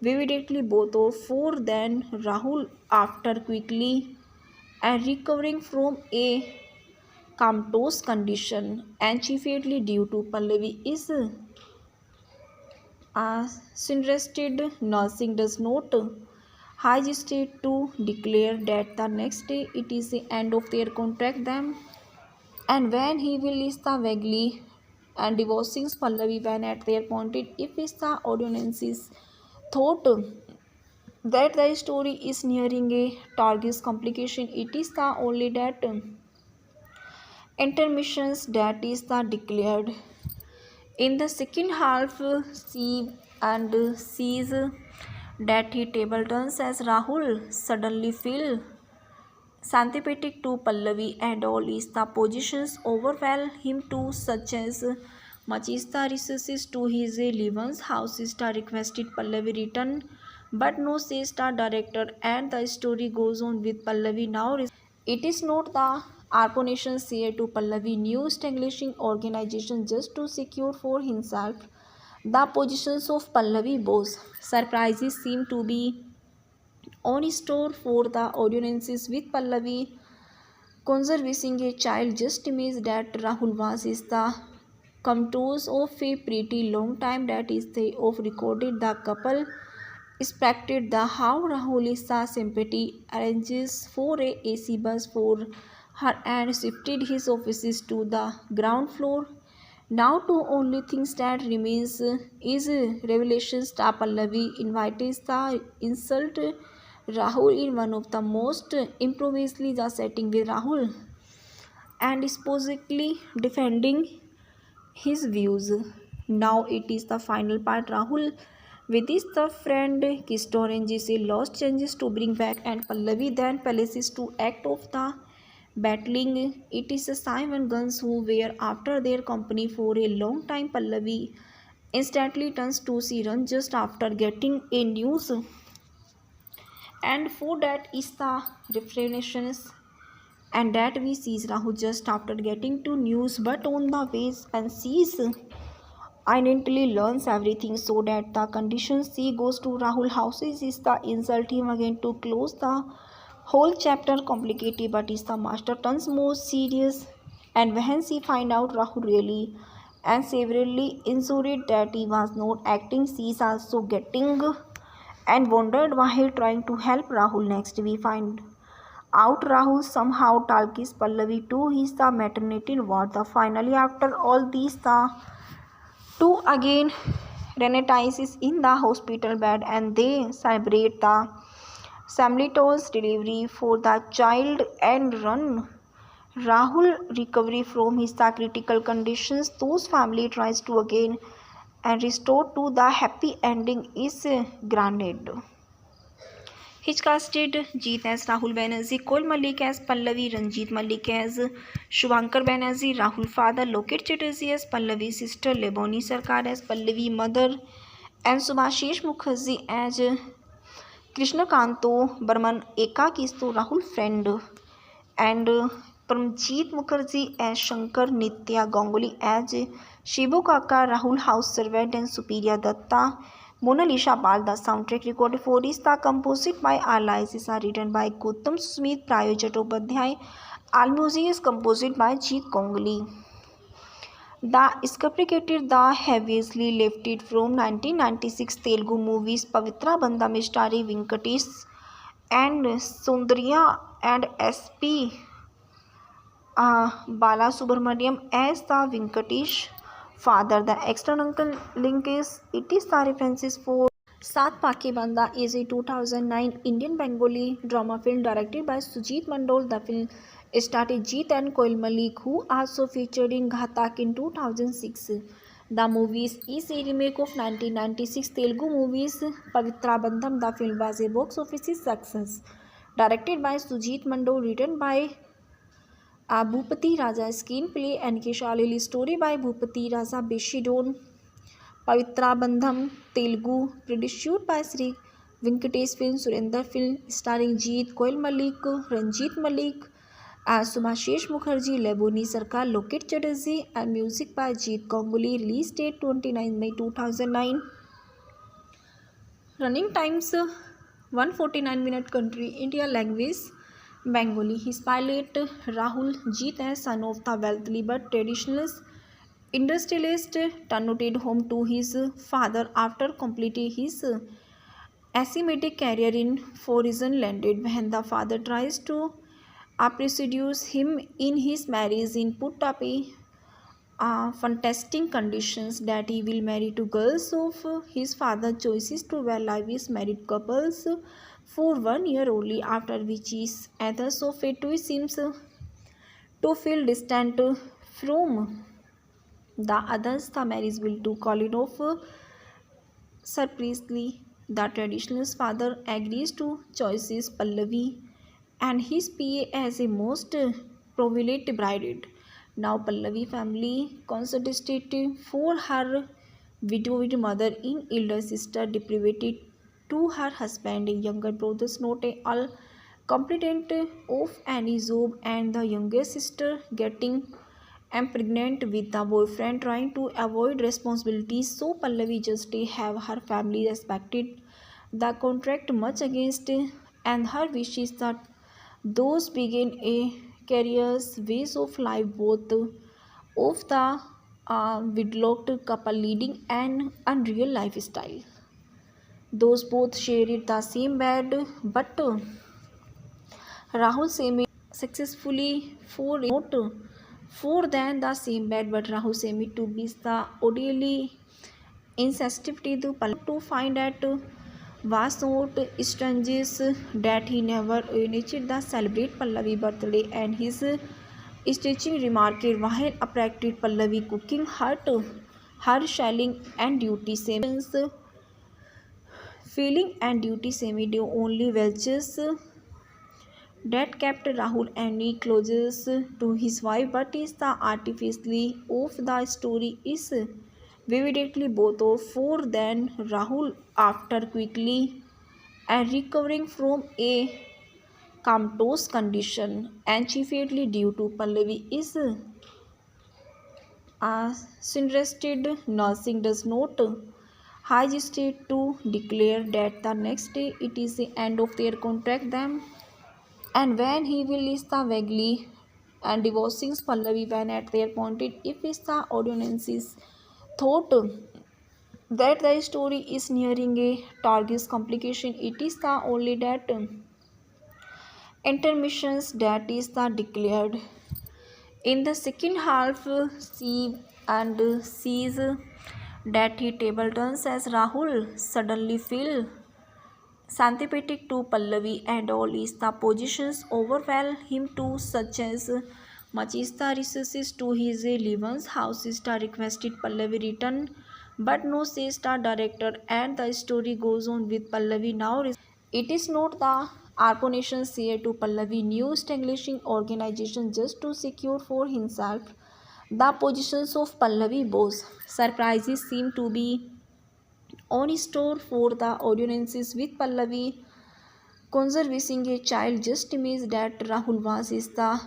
Speaker 1: vividly both of four than Rahul after quickly and recovering from a comatose condition and chiefly due to Pallavi is suggested nursing does not hesitate to declare that the next day it is the end of their contract them. And when he will is the vaguely and divorcing Pallavi when at their pointed if is the audiences thought that the story is nearing a target's complication, it is the only that intermissions that is the declared. In the second half, see and sees that he table turns as Rahul suddenly feel sympathetic to Pallavi and all is the positions overwhelm him too, such as Machista resources to his Levan's house star requested Pallavi return, but no says star director, and the story goes on with Pallavi now. It is not the Arponation here to Pallavi new establishing organization just to secure for himself the positions of Pallavi boss. Surprises seem to be on store for the audiences with Pallavi conserving a child just image that Rahul was is the contours of a pretty long time, that is they of recorded the couple expected the how Rahul Issa sympathy arranges for a AC bus for her and shifted his offices to the ground floor. Now two only things that remains is revelation star Pallavi invites the insult Rahul in one of the most improvisely the setting with Rahul and supposedly defending his views. Now it is the final part. Rahul with his the friend kissed oranges a lost changes to bring back and Pallavi then palaces to act of the battling. It is a Simon Guns who were after their company for a long time. Pallavi instantly turns to Siran just after getting a news and for that is the refreshments and that we sees Rahul just after getting to news but on the ways and sees Inently learns everything so that the conditions she goes to Rahul houses is the insult him again to close the whole chapter complicated but is the master turns more serious and when she find out Rahul really and severely insulted that he was not acting she is also getting and wondered while trying to help Rahul. Next we find out Rahul somehow talks Pallavi to his the maternity ward. The finally after all these the two again Renatus is in the hospital bed and they celebrate the Samlito's delivery for the child and run Rahul recovery from his the critical conditions. Those family tries to again and restore to the happy ending is granted. His casted Jeet as Rahul Banerjee, Kol Malik as Pallavi, Ranjit Malik as Shubhankar Banerjee, Rahul father, Loket Chatterjee as Pallavi sister, Leboni Sarkar as Pallavi mother, and Subhashish Mukherjee as Krishnakanto Burman Ekakisto Rahul friend, and Paramjeet Mukherjee as Shankar, Nitya Ganguly as Shibu Kaka, Rahul house servant, and Supriya Datta. Mona Lisa Bal, the soundtrack recorded for Rista, composed by Allies, are written by Gautam Smith, Prayo Chattopadhyay. All music is composed by Jeet Ganguly. The scripted the heavily lifted from 1996 Telugu movies Pavitra Bandham starring Venkatesh and Sundarya and S.P. Balasubramaniam as the Venkatesh father. The external link is it is the references for Saat Pake Banda is a 2009 Indian Bengali drama film directed by Sujit Mandol. The film starred Jeet and Koil Malik, who also featured in Ghatak in 2006. The movie is a remake of 1996 Telugu movies Pavitra Bandham. The film was a box office success. Directed by Sujit Mandol, written by Bhupati Raja, screenplay and Kishalili, story by Bhupati Raja Beshidon. Pavitra Bandham, Telugu, produced by Sri Venkatesh Film, Surinder Film, starring Jeet, Koil Malik, Ranjit Malik, Subhashish Mukherjee, Leboni Sarkar, Loket Chatterjee, and music by Jeet Ganguly. Release date 29 May 2009. Running times 149 minute. Country India. Language Bengali. His pilot Rahul Jeet as son of the wealthy but traditionalist industrialist turned home to his father after completing his asymmetric career in foreign landed. When the father tries to pursue him in his marriage in put up fantastic conditions that he will marry to girls of his father choices to well live his married couples for 1 year only, after which his others of it seems to feel distant from the others. The marriage will to call it off. Surprisingly, the traditionalist father agrees to choices Pallavi and his PA as a most prominent bride. Now Pallavi family constituted for her widowed mother in elder sister deprived to her husband, younger brothers not all competent of any job, and the younger sister getting pregnant with the boyfriend trying to avoid responsibilities. So Pallavi just have her family respected the contract much against and her wishes that those begin a careers ways of life both of the a widlocked couple leading an unreal lifestyle. Those both shared the same bed, but Rahul Semi successfully for not for than the same bed, but Rahul Semi to be the orderly insensitivity to find that was not strange that he never initiated the celebrate Pallavi birthday and his stitching remarked while appreciated Pallavi cooking her shelling and duty same feeling and duty semi do only welches that kept Rahul any closer to his wife, but is the artificially of the story is vividly both of four than Rahul after quickly and recovering from a comatose condition and chiefly due to Pallavi is suggested nursing does not hesitate to declare that the next day it is the end of their contract them. And when he will is the vaguely and divorcing Pallavi when at their pointed if is the audiences thought that the story is nearing a target's complication, it is the only that intermissions that is the declared. In the second half, see and sees that he table turns as Rahul suddenly feel sympathetic to Pallavi and all is the positions overwhelm him too, such as much is the resources to his Levan's house is the requested Pallavi return, but no says the director and the story goes on with Pallavi now. It is not the Arponation say to Pallavi new establishing organization just to secure for himself the positions of Pallavi boss. Surprises seem to be on store for the audiences with Pallavi conserving a child just image that Rahul was is the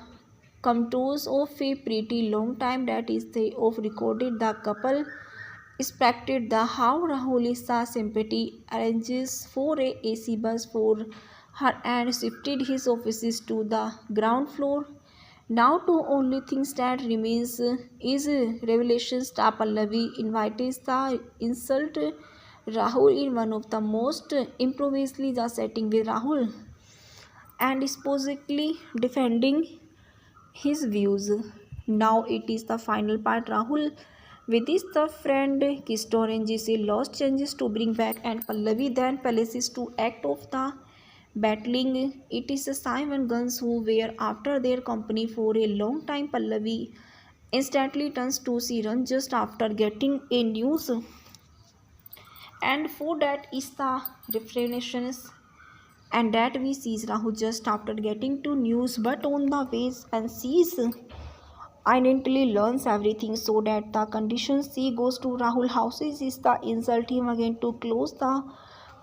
Speaker 1: contours of a pretty long time that is they of recorded the couple expected the how Rahul is the sympathy arranges for a AC bus for her and shifted his offices to the ground floor. Now two only things that remains is revelations that Pallavi invites the insult Rahul in one of the most improvisedly the setting with Rahul and supposedly defending his views. Now it is the final part. Rahul with his the friend kissed oranges lost changes to bring back and Pallavi then palaces to act of the battling. It is Simon Guns who were after their company for a long time. Pallavi instantly turns to Siran just after getting a news and for that is the refreshments and that we sees Rahul just after getting to news but on the ways and sees identically learns everything so that the condition she goes to Rahul houses is the insult him again to close the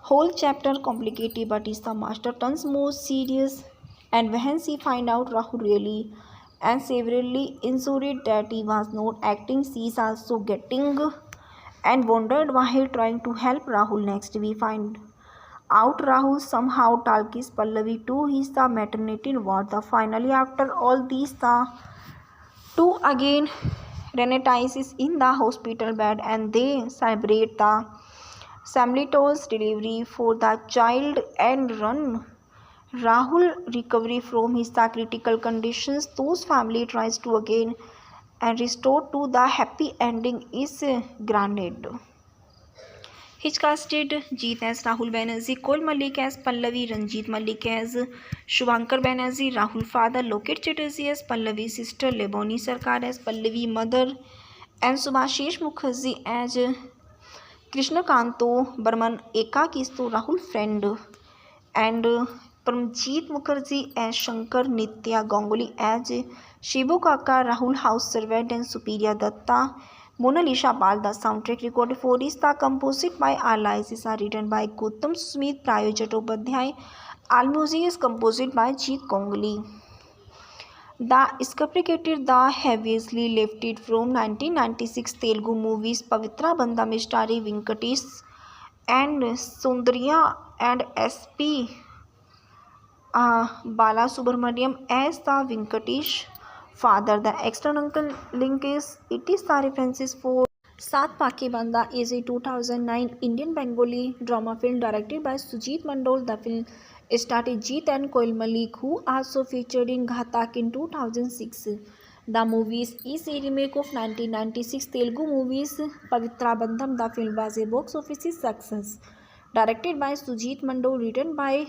Speaker 1: whole chapter complicated but is the master turns more serious and when she find out Rahul really and severely insulted that he was not acting she is also getting and wondered while trying to help Rahul. Next we find out Rahul somehow talks Pallavi to his the maternity ward. The finally after all these the two again reunites in the hospital bed and they celebrate the Samlito's delivery for the child and run Rahul recovery from his the critical conditions. Those family tries to again and restore to the happy ending is granted. His casted Jeet as Rahul Banerjee, Kol Malik as Pallavi, Ranjit Malik as Shubhankar Banerjee, Rahul father, Loket Chatterjee as Pallavi sister, Leboni Sarkar as Pallavi mother, and Subhashish Mukherjee as Krishna Kanto Burman Eka Kisto Rahul friend, and Paramjeet Mukherjee as Shankar, Nitya Ganguly as Shibu Kaka, Rahul house servant, and Superior Datta. Mona Lisa Pal, the soundtrack recorded for is the composite by Alice are written by Gautam Smith, Prayo Chattopadhyay. All music is composed by Jeet Ganguly. The scripted the heavily lifted from 1996 Telugu movies Pavitra Bandham starring Venkatesh and Sundarya and S.P. Balasubramaniam as the Venkatesh father. The external link is it is the references for Saat Pakhi Banda is a 2009 Indian Bengali drama film directed by Sujit Mandol. The film starred Jeet and Koil Malik, who also featured in Ghatak in 2006. The movie is a remake of 1996 Telugu movies Pavitra Bandham. The film was a box office success. Directed by Sujit Mandol, written by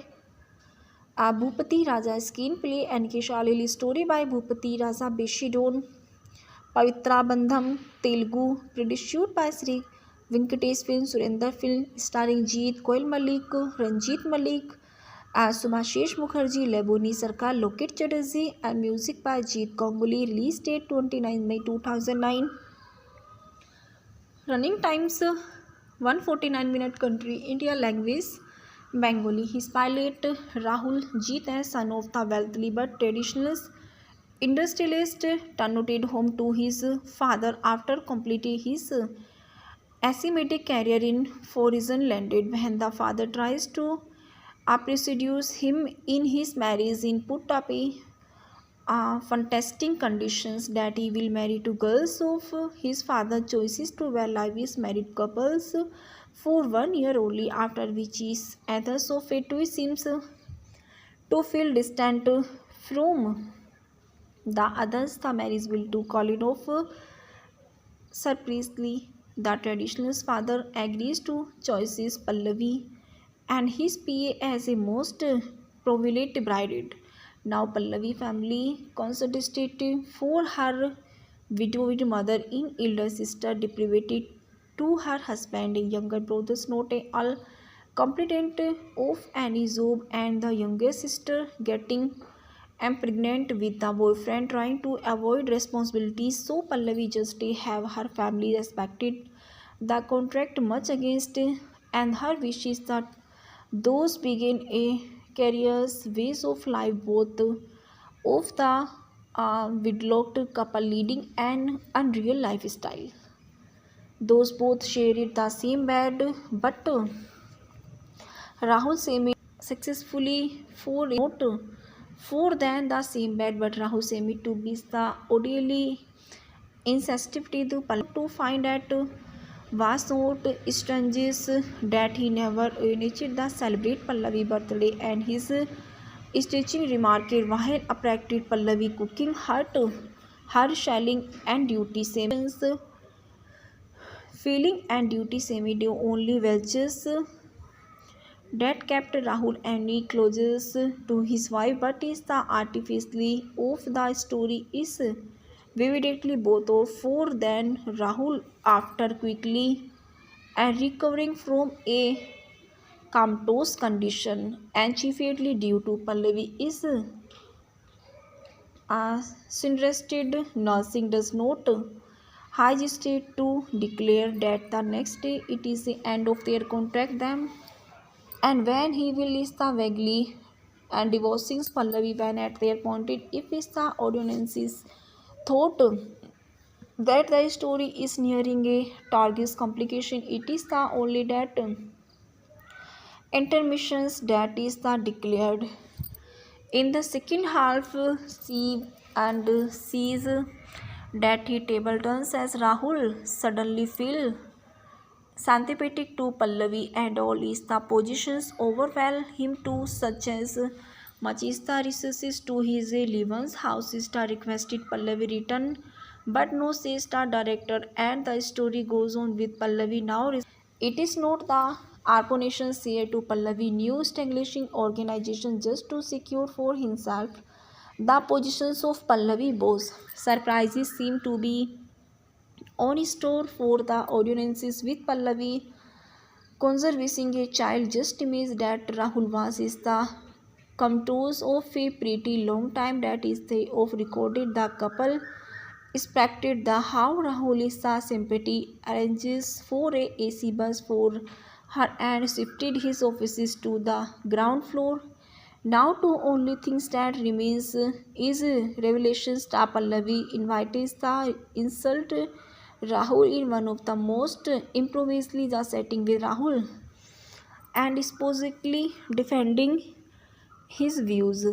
Speaker 1: Bhupati Raja, screenplay and Kishalili, story by Bhupati Raja Beshidon. Pavitra Bandham, Telugu, produced by Sri Venkatesh Film, Surender Film, starring Jeet, Koil Malik, Ranjit Malik, Subhashish Mukherjee, Leboni Sarkar, Loket Chatterjee, and music by Jeet Ganguly. Release date 29 May 2009. Running times 149 minute. Country India. Language Bengali. His pilot Rahul Jeet, as son of the wealthy but traditional industrialist, turned home to his father after completing his asymmetric career in foreign landed. When the father tries to seduce him in his marriage in put up fantastic conditions that he will marry to girls of his father choices to well live is married couples for 1 year only, after which his others of it seems to feel distant from the others. The marriage will to call it off. Surprisingly, the traditionalist father agrees to choices Pallavi and his PA as a most privileged bride. Now Pallavi family constituted for her widowed mother in elder sister deprived to her husband, younger brothers not all competent of any job, and the younger sister getting pregnant with the boyfriend trying to avoid responsibilities. So Pallavi just have her family respected the contract much against and her wishes that those begin a careers ways of life both of the widlocked couple leading an unreal lifestyle. Those both shared the same bed, but Rahul Semi successfully for not for than the same bed, but Rahul Semi to be the orderly insensitivity to find that was not strange that he never initiated the celebrate Pallavi birthday, and his stitching remarked while appreciated Pallavi cooking her shelling and duty same feeling and duty semi do only welches that kept Rahul any closer to his wife, but is the artificially of the story is vividly both of four than Rahul after quickly and recovering from a comatose condition and chiefly due to Pallavi is interested nursing does not hesitate to declare that the next day it is the end of their contract them. And when he will list the vaguely and divorcing Pallavi when at their pointed, if is the audiences thought that the story is nearing a target's complication, it is the only that intermissions that is the declared. In the second half, see and sees that he table turns as Rahul suddenly feel sympathetic to Pallavi and all is the positions overwhelm him too, such as Machista resources to his Levan's house star requested Pallavi return, but no says star director, and the story goes on with Pallavi now. It is not the Arponation here to Pallavi new establishing organization just to secure for himself the positions of Pallavi boss. Surprises seem to be on store for the audiences with Pallavi conserving a child just image that Rahul was is the contours of a pretty long time that is they of recorded the couple expected the how Rahul is the sympathy arranges for a AC bus for her and shifted his offices to the ground floor. Now two only things that remains is revelation star Pallavi invites the insult Rahul in one of the most improvisedly the setting with Rahul and supposedly defending his views.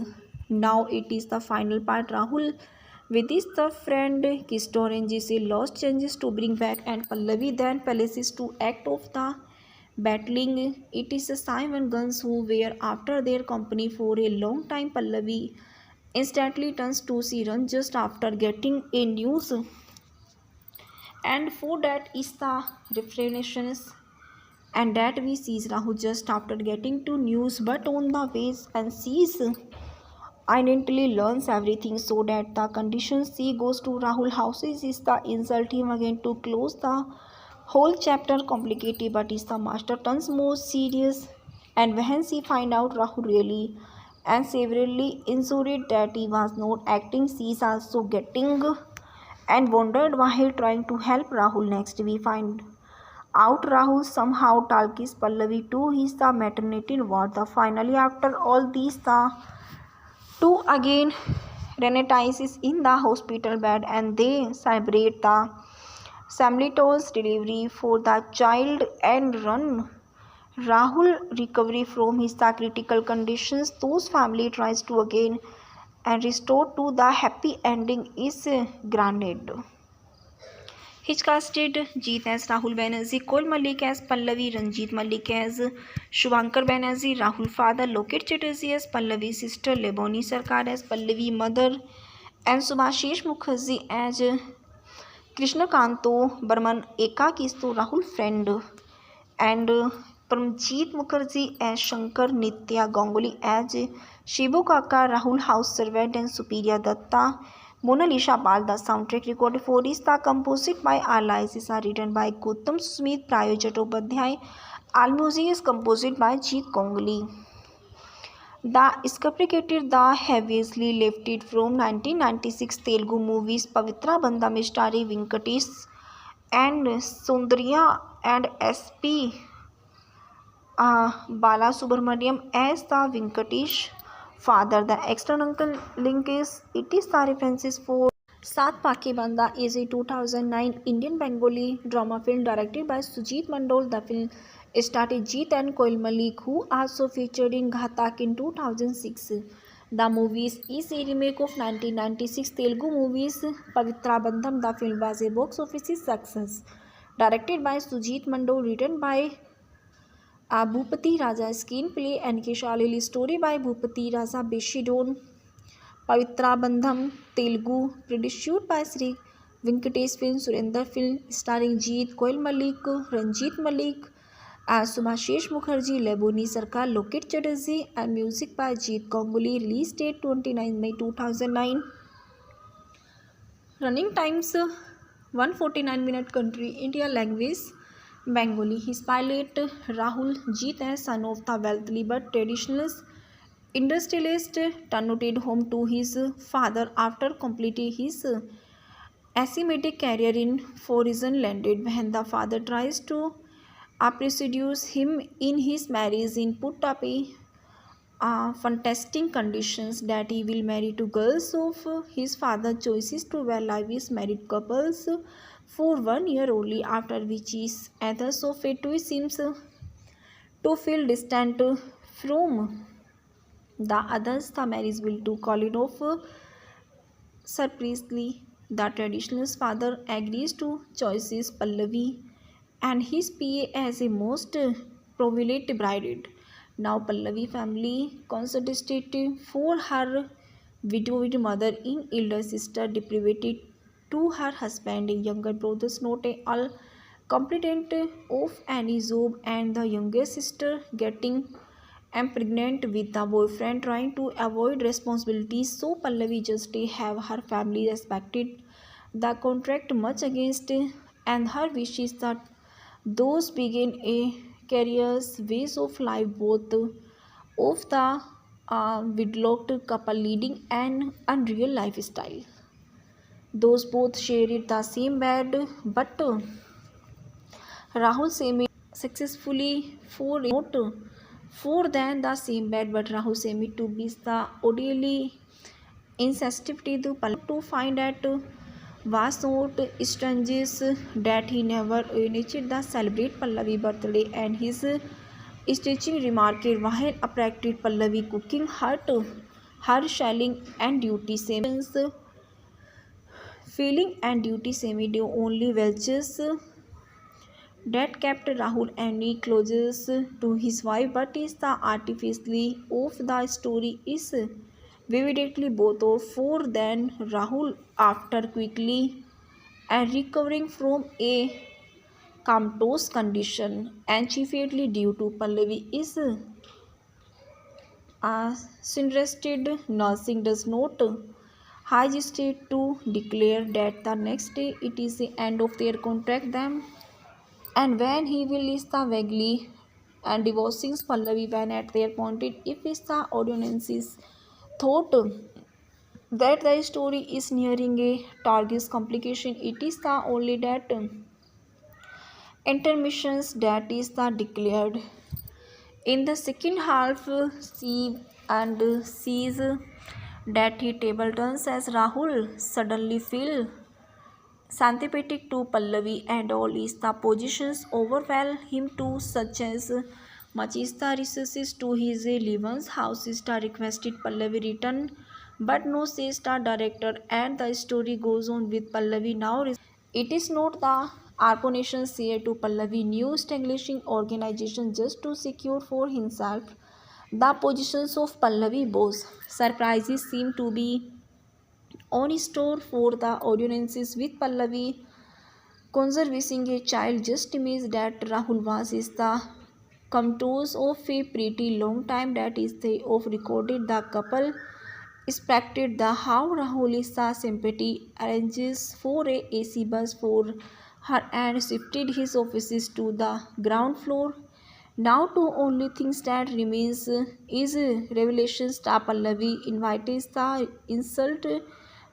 Speaker 1: Now it is the final part. Rahul With this, the friend kissed oranges, a lost changes to bring back, and Pallavi then palaces to act of the battling. It is Simon Guns who were after their company for a long time. Pallavi instantly turns to Siran just after getting a news, and for that is the reference, and that we sees Rahu just after getting to news, but on the ways and sees identically learns everything, so that the condition she goes to Rahul houses is the insult him again to close the whole chapter complicated, but is the master turns more serious, and when she find out Rahul really and severely insulted that he was not acting, she is also getting and wondered while trying to help Rahul. Next we find out Rahul somehow talks Pallavi to his the maternity ward. The finally after all these the two again reunites in the hospital bed, and they celebrate the simultaneous delivery for the child and run Rahul recovery from his the critical conditions. Those family tries to again and restore to the happy ending is granted. He casted Jeet as Rahul Banerjee, Kol Malik as Pallavi, Ranjit Malik as Shubhankar Banerjee, Rahul father, Loket Chatterjee as Pallavi sister, Leboni Sarkar as Pallavi mother, and Subhashish Mukherjee as Krishna Kanto Burman Ekakisto Rahul friend, and Paramjeet Mukherjee as Shankar, Nitya Ganguly as Shibu Kaka, Rahul house servant, and Supriya Datta, Mona Lisa Pal. The soundtrack recorded for is the composed by Allies are written by Gautam Smith, Prayo Chattopadhyay. All music is composed by Jeet Ganguly. The scripted the heavily lifted from 1996 Telugu movies Pavitra Bandham starring Venkatesh and Sundarya and S.P. Balasubramaniam as the Venkatesh father. The external link is it is the references for Saat Pake Banda is a 2009 Indian Bengali drama film directed by Sujit Mandol. The film started Jeet and Koil Malik, who also featured in Ghatak in 2006. The movie is a remake of 1996 Telugu movies Pavitra Bandham. The film was a box office success. Directed by Sujit Mandol, written by Bhupati Raja, screenplay and Shalili, story by Bhupati Raja Beshidon. Pavitra Bandham Telugu, produced by Sri Venkatesh Film, Surendra Film, starring Jeet, Koil Malik, Ranjit Malik, Subhashish Mukherjee, Leboni Sarkar, Loket Chatterjee, and music by Jeet Ganguly. Release date 29 May 2009. Running times 149 minute. Country India. Language Bengali. His pilot Rahul Jeet as son of the wealthy but traditional industrialist turned home to his father after completing his asymmetric career in foreign landed. When the father tries to pursue him in his marriage in put up fantastic conditions that he will marry to girls of his father, choices to well live his married couples for 1 year only, after which his others of it seems to feel distant from the others. The marriage will to call it off. Surprisingly, the traditional father agrees to choices Pallavi and his PA as a most privileged bride. Now Pallavi family constituted for her widowed mother in elder sister deprived to her husband, younger brothers not all competent of any job, and the younger sister getting pregnant with the boyfriend trying to avoid responsibilities. So Pallavi just have her family respected the contract much against and her wishes that those begin a careers ways of life both of the widlocked couple leading an unreal lifestyle. Those both shared the same bed, but Rahul semi successfully for not for than the same bed, but Rahul semi to be the orderly insensitivity to find that was not strange that he never initiated the celebrate Pallavi birthday, and his stitching remarked while attracted Pallavi cooking her shelling and duty same feeling and duty semi-due only welches that kept Rahul any closest to his wife, but is the artificially of the story is vividly both of for than Rahul after quickly and recovering from a comatose condition and chiefly due to Pallavi is suggested nursing does not hesitate to declare that the next day it is the end of their contract them and when he will is the vaguely and divorcing Pallavi when at their pointed if is the audiences thought that the story is nearing a target's complication it is the only that intermissions that is the declared in the second half see and sees that he table turns as Rahul suddenly feel sympathetic to Pallavi and all is the positions overwhelm him too such as much is the resources to his Levan's house is the requested Pallavi return but no says the director and the story goes on with Pallavi now it is not the Arponation say to Pallavi new establishing organization just to secure for himself the positions of Pallavi boss. Surprises seem to be on store for the audiences with Pallavi conserving a child just means that Rahul was is the contours of a pretty long time that is they of recorded the couple expected the how Rahul is the sympathy arranges for a AC bus for her and shifted his offices to the ground floor. Now two only things that remains is revelations that Pallavi invites the insult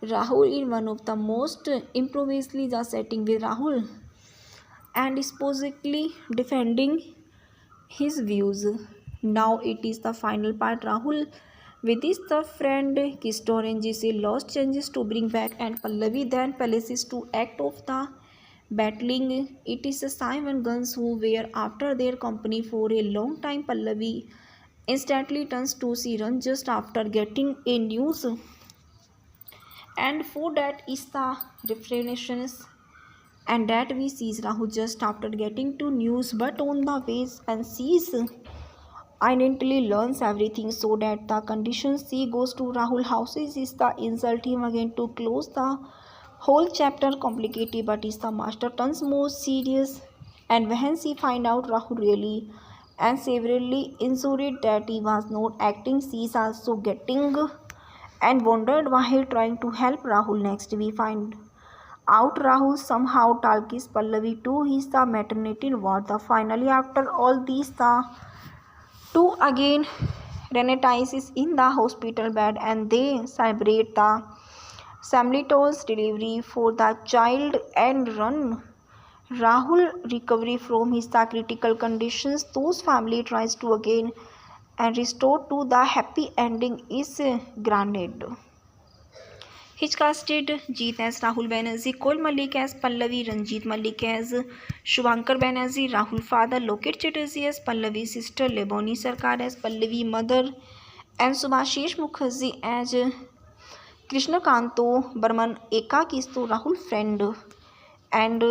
Speaker 1: Rahul in one of the most improvisely the setting with Rahul and supposedly defending his views. Now it is the final part. Rahul with his the friend kissed oranges a lost changes to bring back and Pallavi then palaces to act of the battling. It is Simon Guns who were after their company for a long time. Pallavi instantly turns to Siran just after getting a news and for that is the reflections and that we sees Rahul just after getting to news but on the ways and sees identically learns everything so that the conditions she goes to Rahul houses is the insult him again to close the whole chapter complicated but is the master turns more serious and when she find out Rahul really and severely insulted that he was not acting she is also getting and wondered why he trying to help Rahul next we find out Rahul somehow talks Pallavi to his the maternity ward the finally after all these the two again reunites in the hospital bed and they celebrate the simultaneous delivery for the child and run Rahul recovery from his the critical conditions those family tries to again and restore to the happy ending is granted. His casted Jeet as Rahul Banerjee, Kol Malik as Pallavi, Ranjit Malik as Shubhankar Banerjee, Rahul father, Loket Chatterjee as Pallavi sister, Leboni Sarkar as Pallavi mother, and Subhashish Mukherjee as Krishnakanto Burman Ekakisto Rahul friend, and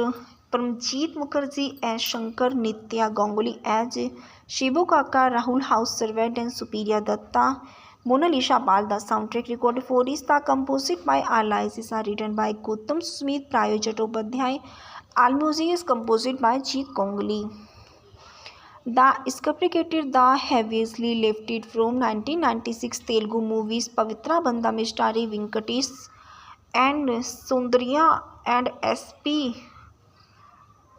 Speaker 1: Paramjeet Mukherjee as Shankar, Nitya Ganguly as Shibu Kaka, Rahul house servant, and Supriya Datta. Mona Lisa Pal, the soundtrack recorded for is the composed by Alice, are written by Gautam Smith, Prayo Chattopadhyay. All music is composed by Jeet Ganguly. The script the heavily lifted from 1996 Telugu movies Pavitra Bandham starring Venkatesh and Sundarya and S.P.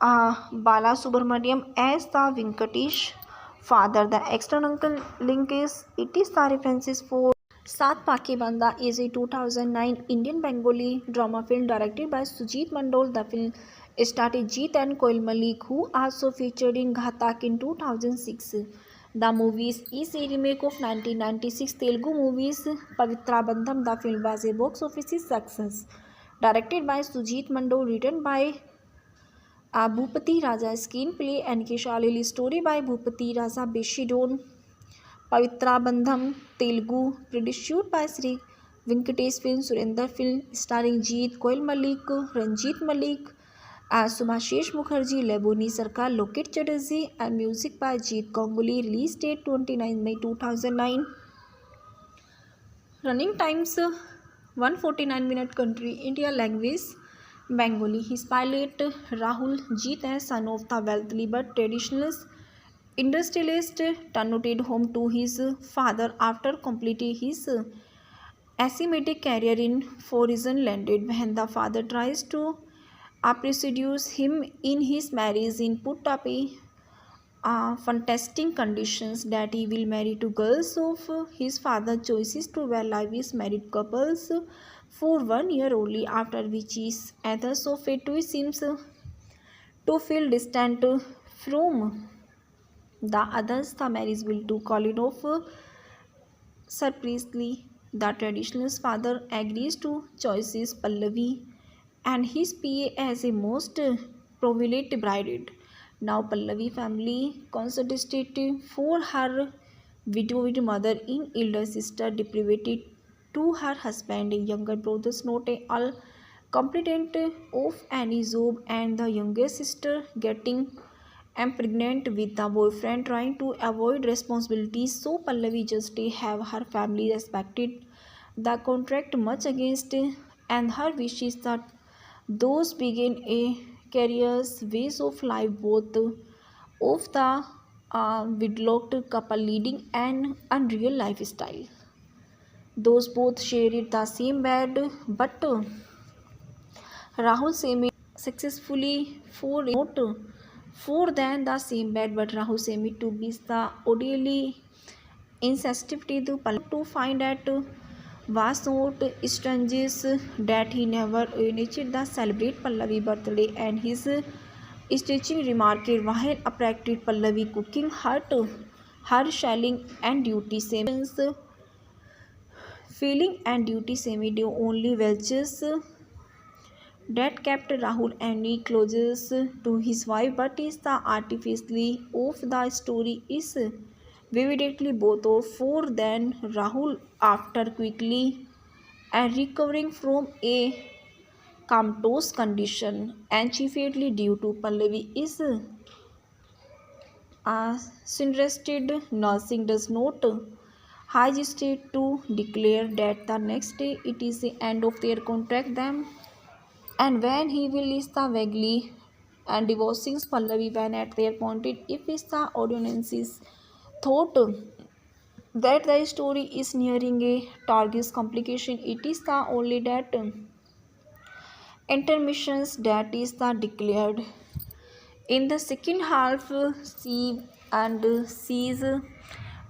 Speaker 1: Balasubramaniam as the Venkatesh father. The external link is it is the references for Saat Pake Banda is a 2009 Indian Bengali drama film directed by Sujit Mandol. The film starred Jeet and Koil Malik who also featured in Ghatak in 2006. The movie is a remake of 1996 Telugu movies Pavitra Bandham. The film was a box office success. Directed by Sujit Mandol, written by Bhupati Raja, screenplay and Kishalili, story by Bhupati Raja, Beshidon, Pavitra Bandham, Telugu, produced by Sri Venkatesh film, Surender film, starring Jeet, Koil Malik, Ranjit Malik, as Sumashesh Mukherjee, Leboni Sarkar, Loket Chatterjee, and music by Jeet Ganguly. Release date 29 May 2009. Running times 149 minute. Country India. Language Bengali. His pilot Rahul Jeet, as son of the wealthy but traditional industrialist, turned home to his father after completing his asymmetric career in foreign landed. When the father tries to seduce him in his marriage in put up fantastic conditions that he will marry to girls of his father choices to well live his married couples for 1 year only, after which his others of it seems to feel distant from the others. The marriage will to Colin of surprisingly, the traditional father agrees to choices Pallavi and his PA as a most prominent bride. Now Pallavi family constituted for her widowed mother in elder sister deprived to her husband, younger brothers not all competent of any job, and the younger sister getting pregnant with the boyfriend trying to avoid responsibilities. So Pallavi just have her family respected the contract much against and her wishes that those begin a careers ways of life both of the widlocked couple leading an unreal lifestyle. Those both shared the same bed, but Rahul Semi successfully for not for than the same bed, but Rahul Semi to be the orderly insensitivity to find that was not strange that he never initiated the celebrate Pallavi birthday and his stitching remarked while appreciated Pallavi cooking her shelling and duty same feeling and duty semi do only welches that kept Rahul any closest to his wife, but is the artificially of the story is vividly both of for than Rahul after quickly and recovering from a comatose condition and chiefly due to Pallavi is interested nursing does not hesitate to declare that the next day it is the end of their contract them. And when he will is the vaguely and divorcing Pallavi when at their pointed if is the audiences thought that the story is nearing a target's complication, it is the only that intermissions that is the declared. In the second half, see and sees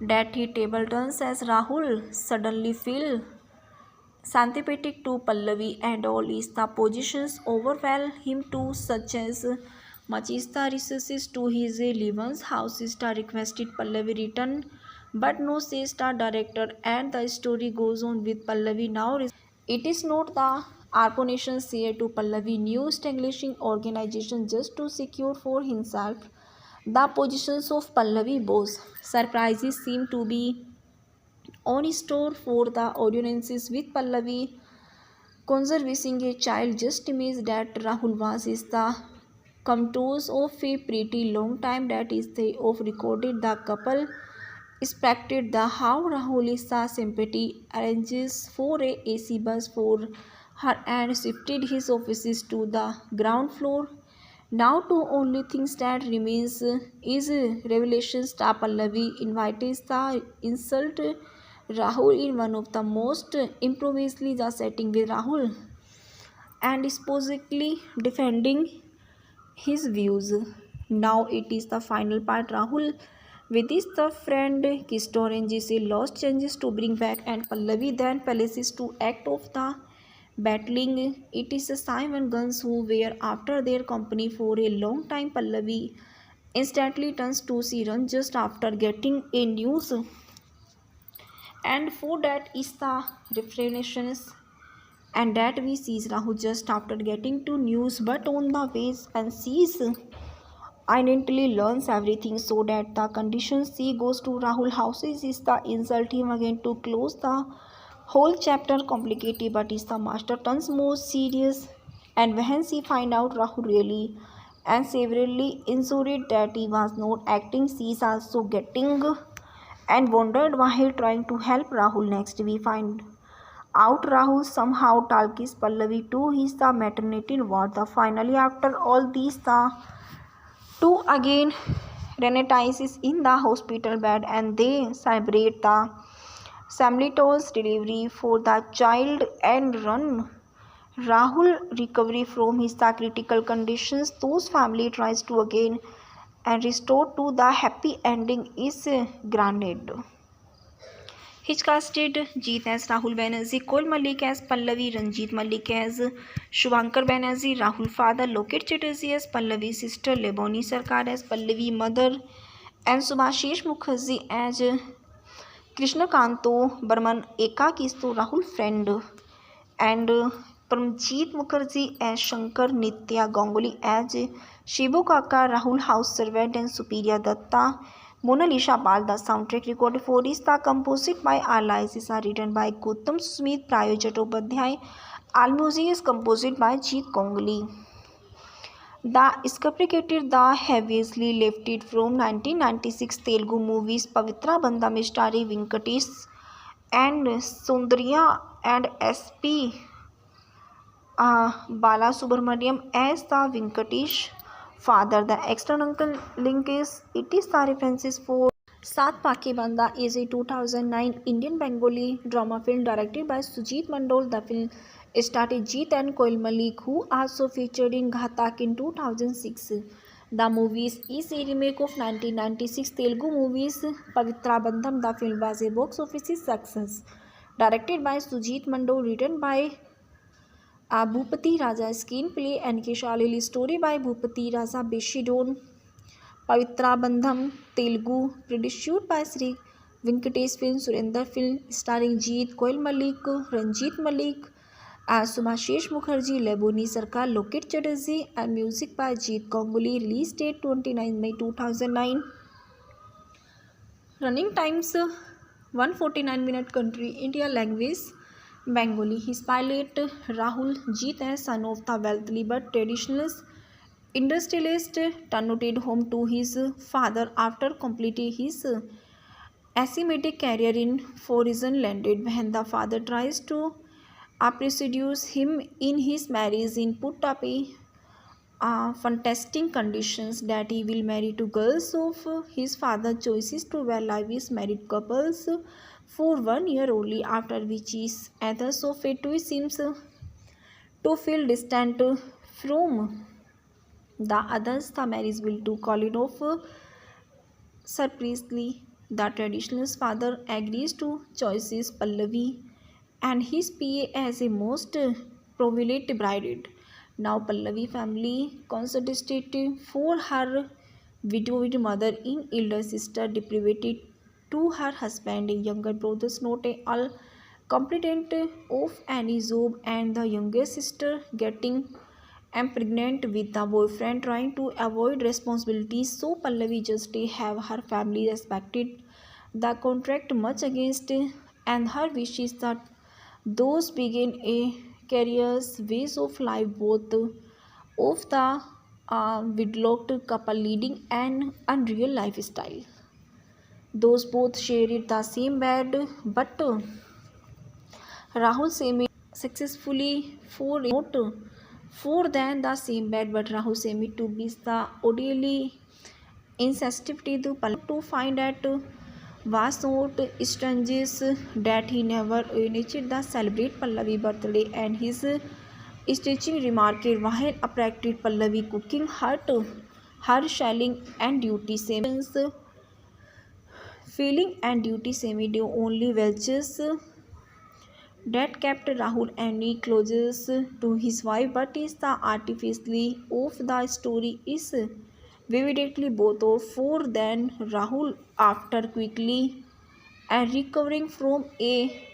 Speaker 1: that he table turns as Rahul suddenly feel sympathetic to Pallavi and all is the positions overwhelm him too, such as Machista resources to his Levan's house. Star requested Pallavi return, but no says the director, and the story goes on with Pallavi now. It is not the Arponation here to Pallavi new establishing organization just to secure for himself the positions of Pallavi boss. Surprises seem to be on store for the audiences with Pallavi conserving a child. Just imagine that Rahul was is the contours of a pretty long time that is they of recorded the couple expected the how Rahul is the sympathy arranges for a AC bus for her and shifted his offices to the ground floor. Now two only things that remains is revelations that Pallavi invites the insult Rahul in one of the most improvisedly the setting with Rahul and supposedly defending his views. Now it is the final part. Rahul with his the friend kissed oranges a lost changes to bring back and Pallavi then palaces to act of the battling. It is the Simon Guns who were after their company for a long time. Pallavi instantly turns to Siran just after getting a news and for that is the reflections and that we sees Rahu just after getting to news but on the ways and sees identically learns everything so that the condition she goes to Rahul houses is the insult him again to close the Whole chapter complicated, but is the master turns more serious. And when she find out Rahul really and severely insulted that he was not acting, she is also getting and wondered why he trying to help Rahul. Next, we find out Rahul somehow talks Pallavi too. He's the maternity ward. The finally, after all these, the two again reunites in the hospital bed and they celebrate the Samlito's delivery for the child and run Rahul recovery from his critical conditions. Those family tries to again and restore to the happy ending is granted. His casted Jeet as Rahul Banerjee, Kol Malik as Pallavi, Ranjit Malik as Shubhankar Banerjee, Rahul father, Loket Chatterjee as Pallavi sister, Leboni Sarkar as Pallavi mother, and Subhashish Mukherjee as Krishna Kanto Burman Ekakisto Rahul friend, and Paramjeet Mukherjee as Shankar, Nitya Ganguly as Shibu Kaka, Rahul house servant, and Supriya Datta, Mona Lisa Pal. The soundtrack recorded for is the composed by Alice are written by Gautam Smith, Prayo Chattopadhyay. All music is composed by Jeet Ganguly. The script the heavily lifted from 1996 Telugu movies Pavitra Bandham starring Venkatesh and Soundarya and S.P. Balasubramaniam as the Venkatesh father. The external link is it is the references for Saat Pake Banda is a 2009 Indian Bengali drama film directed by Sujit Mandol. The film started Jeet and Koil Malik, who also featured in Ghatak in 2006. The movie is a remake of 1996 Telugu movies Pavitra Bandham. The film was a box office success. Directed by Sujit Mandol, written by Bhupati Raja, screenplay and Keshalili, story by Bhupati Raja Beshidon. Pavitra Bandham, Telugu, produced by Sri Venkatesh Film, Surender Film, starring Jeet, Koil Malik, Ranjit Malik, Subhashish Mukherjee, Leboni Sarkar, Loket Chatterjee, and music by Jeet Ganguly. Release date 29 May 2009. Running times 149 minute. Country India. Language Bengali. His pilot Rahul Jeet as son of the wealthy but traditionalist industrialist turned home to his father after completing his asymmetric career in foreign landed. When the father tries to pursue him in his marriage in put up a fantastic conditions that he will marry to girls of his father choices to well live is married couples for 1 year only, after which is others of it seems to feel distant from the others. The marriage will to call it off. Surprisingly, the traditionalist father agrees to choices Pallavi and his PA as a most prominent bride. Now Pallavi family consulted for her widowed mother in elder sister deprived to her husband, younger brothers not all competent of any job, and the younger sister getting pregnant with the boyfriend trying to avoid responsibilities. So Pallavi just have her family respected the contract much against and her wishes that those begin a careers ways of life both of the widlocked couple leading an unreal lifestyle. Those both shared the same bed, but Rahul semi successfully for not for than the same bed, but Rahul semi to be the orderly insensitivity to find that was not strange that he never initiated the celebrate Pallavi birthday and his stitching remarked while appreciated Pallavi cooking her shelling and duty same feeling and duty semi do only welches that kept Rahul any closer to his wife, but is the artificially of the story is vividly both of for than Rahul after quickly and recovering from a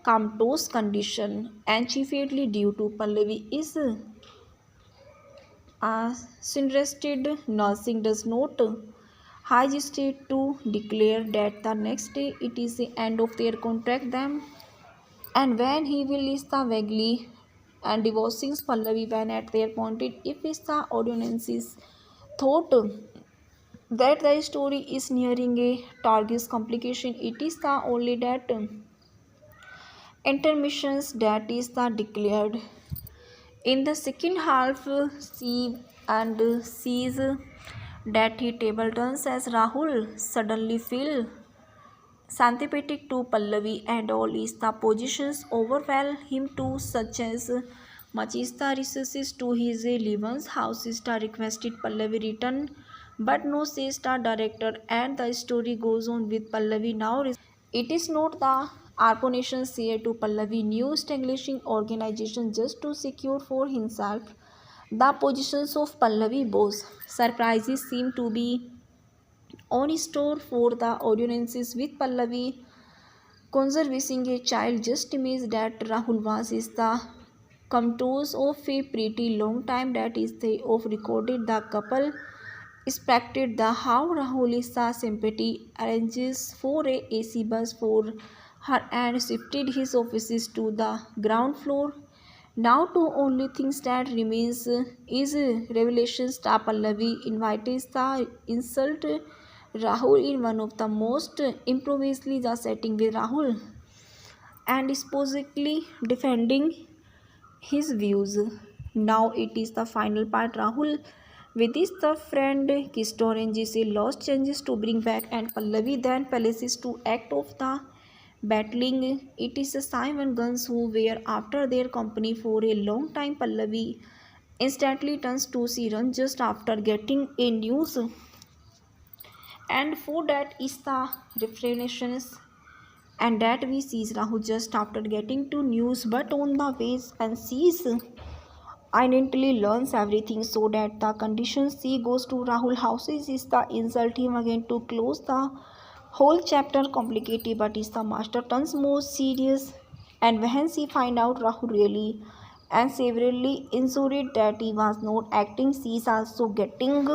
Speaker 1: comatose condition and chiefly due to Pallavi is suggested nursing does not hesitate to declare that the next day it is the end of their contract. Them And when he will is the vaguely and divorcing Pallavi when at their pointed if is the audiences thought that the story is nearing a target's complication, it is the only that intermissions that is the declared. In the second half, see and sees that he table turns as Rahul suddenly feel sympathetic to Pallavi and all is the positions overwhelm him too, such as Machista resources to his Levan's house star requested Pallavi return, but no says star director, and the story goes on with Pallavi now. It is not the Arponation say to Pallavi new establishing organization just to secure for himself the positions of Pallavi boss. Surprises seem to be on store for the audiences with Pallavi conserving a child just means that Rahul was is the contours of a pretty long time that is they of recorded the couple expected the how Rahul is the sympathy arranges for a AC bus for her and shifted his offices to the ground floor. Now two only things that remains is revelation star Pallavi invites the insult Rahul in one of the most improvisely the setting with Rahul and supposedly defending his views. Now it is the final part. Rahul with his the friend kissed oranges a lost changes to bring back and Pallavi then palaces to act of the battling. It is the Simon Guns who were after their company for a long time. Pallavi instantly turns to Siran just after getting a news and for that is the refreshments and that we sees Rahul just after getting to news but on the ways and sees identically learns everything so that the conditions she goes to Rahul houses is the insult him again to close the whole chapter complicated but is the master turns more serious and when she find out Rahul really and severely insulted that he was not acting she is also getting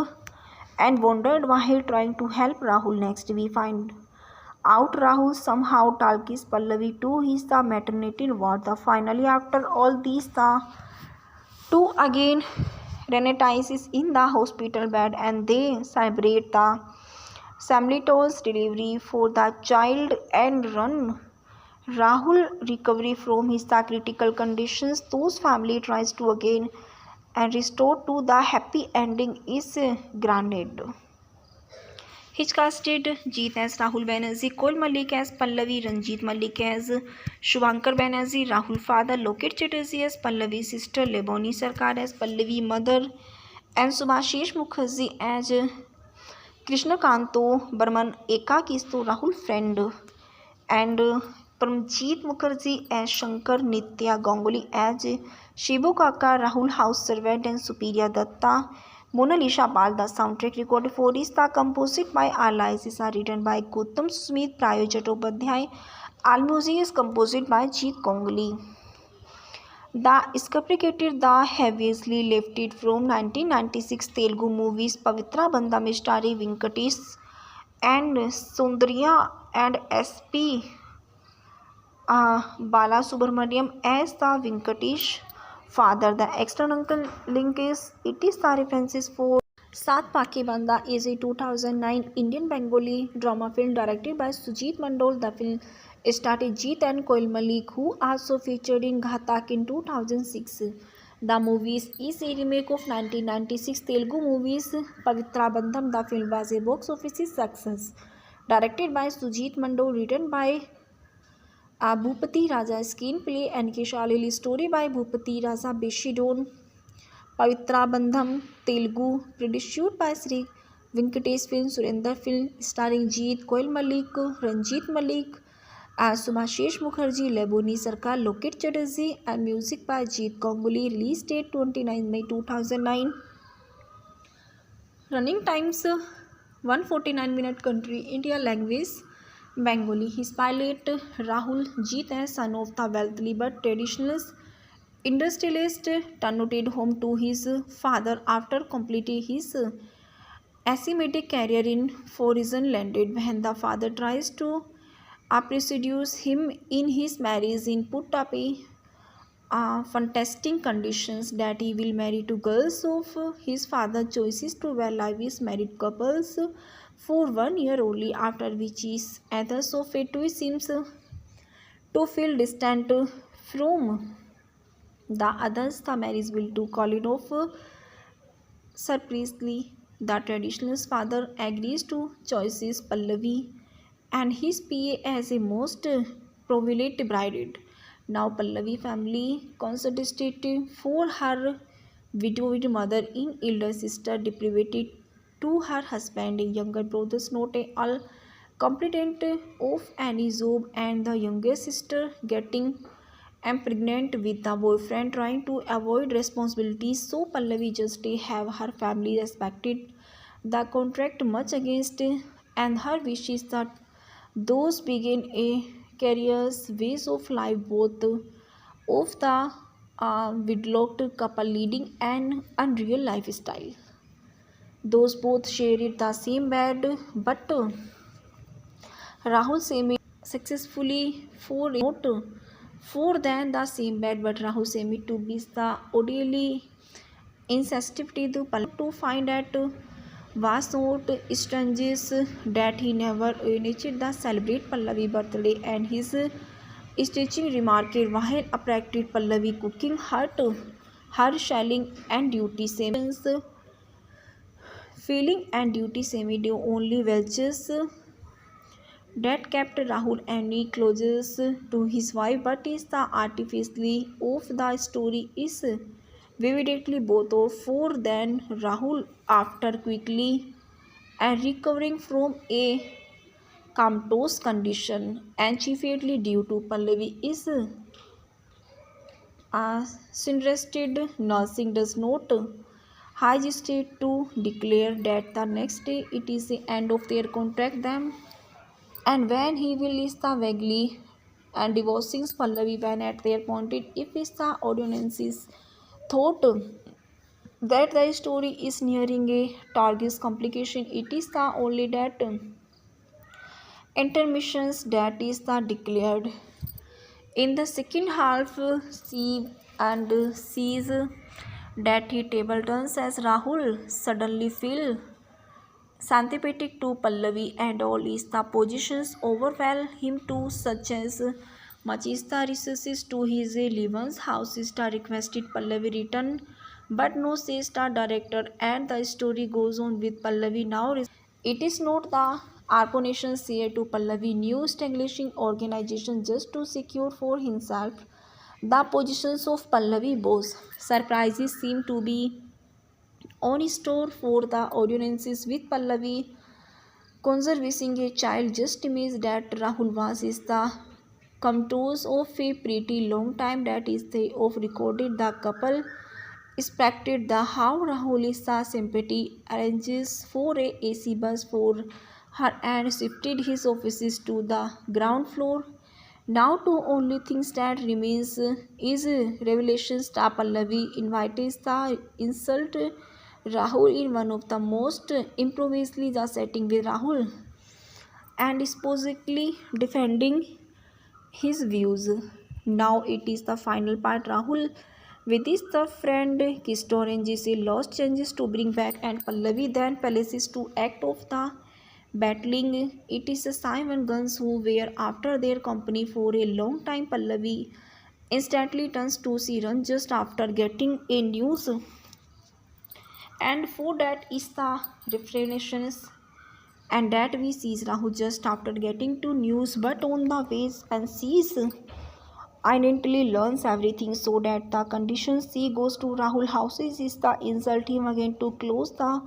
Speaker 1: and wondered while trying to help Rahul. Next we find out Rahul somehow talks Pallavi to his the maternity ward. The finally after all these the two again Renatus is in the hospital bed and they celebrate the Samlito's delivery for the child and run Rahul recovery from his the critical conditions. Those family tries to again and restore to the happy ending is granted. His casted Jeet as Rahul Banerjee, Kol Malik as Pallavi, Ranjit Malik as Shubhankar Banerjee, Rahul father, Loket Chatterjee as Pallavi sister, Leboni Sarkar as Pallavi mother, and Subhashish Mukherjee as Krishnakanto Burman Ekakisto Rahul friend, and Paramjeet Mukherjee as Shankar, Nitya Ganguly as Shibu Kaka, Rahul house servant, and Supriya Datta. Mona Lisa Bal, the soundtrack recorded for is the composite by Allies is written by Gautam Smith, Prayo Chattopadhyay. All music is composed by Jeet Ganguly. The scripted the heavily lifted from 1996 Telugu movies Pavitra Bandham starring Venkatesh and Sundarya and S.P. Balasubramaniam as the Venkatesh father. The external link is it is the references for Saat Pake Banda is a 2009 Indian Bengali drama film directed by Sujit Mandol. The film starred Jeet and Koil Malik who also featured in Ghatak in 2006. The movie is a remake of 1996 Telugu movies Pavitra Bandham. The film was a box office success. Directed by Sujit Mandol, written by Bhupati Raja, screenplay and Kishalili, story by Bhupati Raja Beshidon. Pavitra Bandham, Telugu, produced by Sri Venkatesh Film, Surinder Film, starring Jeet, Koil Malik, Ranjit Malik, Subhashish Mukherjee, Leboni Sarkar, Loket Chatterjee, and music by Jeet Ganguly. Release date 29 May 2009. Running times 149 minute. Country India. Language Bengali. His pilot Rahul Jeet as son of the wealthy but traditionalist industrialist turned home to his father after completing his asymmetric career in foreign landed when the father tries to precedes him in his marriage in put up fantastic conditions that he will marry two girls of his father choices to live as married couples for 1 year only, after which his others of it seems to feel distant from the others. The marriage will to Colin of surprisingly, the traditional father agrees to choices Pallavi and his PA as a most prominent bride. Now Pallavi family constituted for her widowed mother in elder sister deprived to her husband, a younger brother's not a all competent of any job, and the younger sister getting am pregnant with the boyfriend trying to avoid responsibilities. So Pallavi just have her family respected the contract much against and her wishes that those begin a careers ways of life both of the widlocked couple leading an unreal lifestyle. Those both shared the same bed, but Rahul Semi successfully for not for than the same bed, but Rahul Semi to be the orderly insensitivity to find that was not strange that he never initiated the celebrate Pallavi birthday and his stitching remarked while appreciated Pallavi cooking her shelling and duty same feeling and duty semi do only welches that kept Rahul any closest to his wife, but is the artificially of the story is vividly both of for than Rahul after quickly and recovering from a comatose condition and chiefly due to Pallavi is suggested nursing does not hesitate to declare that the next day it is the end of their contract them. And when he will is the vaguely and divorcing Pallavi when at their pointed if is the audiences thought that the story is nearing a target's complication, it is the only that intermissions that is the declared. In the second half, see and sees that he table turns as Rahul suddenly feel sympathetic to Pallavi and all is the positions overwhelm him too, such as much is the resources to his Levan's house is the requested Pallavi return, but no says the director, and the story goes on with Pallavi now. It is not the Arponation say to Pallavi new establishing organization just to secure for himself the positions of Pallavi boss. Surprises seem to be on store for the audiences with Pallavi conserving a child just image that Rahul was is the contours of a pretty long time that is they of recorded the couple expected the how Rahul is the sympathy arranges for a AC bus for her and shifted his offices to the ground floor. Now two only things that remains is revelations that Pallavi invites the insult Rahul in one of the most improvisedly the setting with Rahul and supposedly defending his views. Now it is the final part. Rahul with his the friend kissed oranges a lost changes to bring back and Pallavi then palaces to act of the battling. It is a Simon Guns who were after their company for a long time. Pallavi instantly turns to Siran just after getting a news and for that is the refreshments and that we sees Rahu just after getting to news but on the ways and sees identically learns everything so that the conditions she goes to Rahul houses is the insult him again to close the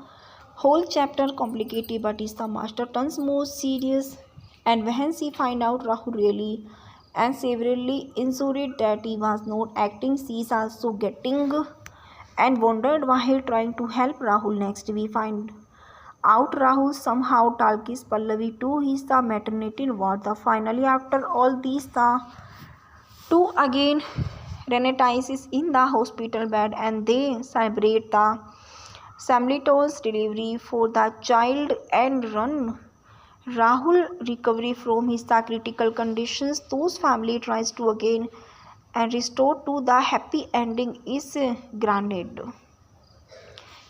Speaker 1: whole chapter complicated but is the master turns more serious and when she find out Rahul really and severely insulted that he was not acting she is also getting and wondered while trying to help Rahul. Next we find out Rahul somehow talks Pallavi to his the maternity ward. The finally after all these the two again reunites in the hospital bed and they celebrate the simultaneous delivery for the child and Rahul recovery from his critical conditions, those family tries to again and restore to the happy ending is granted.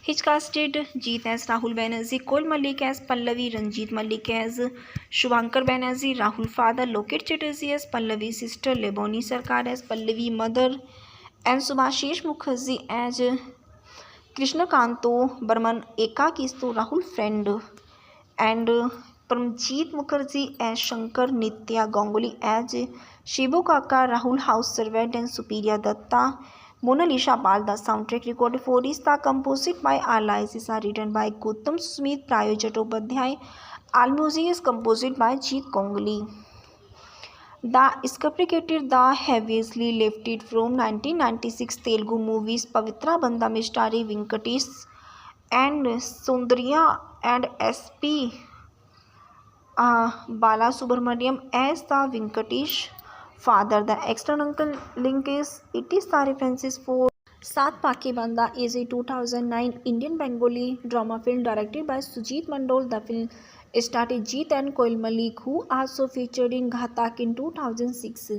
Speaker 1: His casted Jeet as Rahul Banerjee, Kol Malik as Pallavi, Ranjit Malik as Shubhankar Banerjee, Rahul father, Loket Chatterjee as Pallavi sister, Leboni Sarkar as Pallavi mother, and Subhashish Mukherjee as Krishnakanto Burman Ekakisto Rahul friend, and Paramjeet Mukherjee as Shankar, Nitya Ganguly as Shibu Kaka, Rahul house servant, and Supriya Datta. Mona Lisa Bal, the soundtrack recorded for is the composed by Alice, are written by Gautam Smith, Prayo Chattopadhyay. All music is composed by Jeet Ganguly. The scripted the heavily lifted from 1996 Telugu movies Pavitra Bandham starring Venkatesh and Sundarya and S.P. Balasubramaniam as the Venkatesh father. The external link is it is the references for Saat Pake Banda is a 2009 Indian Bengali drama film directed by Sujit Mandol. The film starred Jeet and Koil Malik, who also featured in Ghatak in 2006.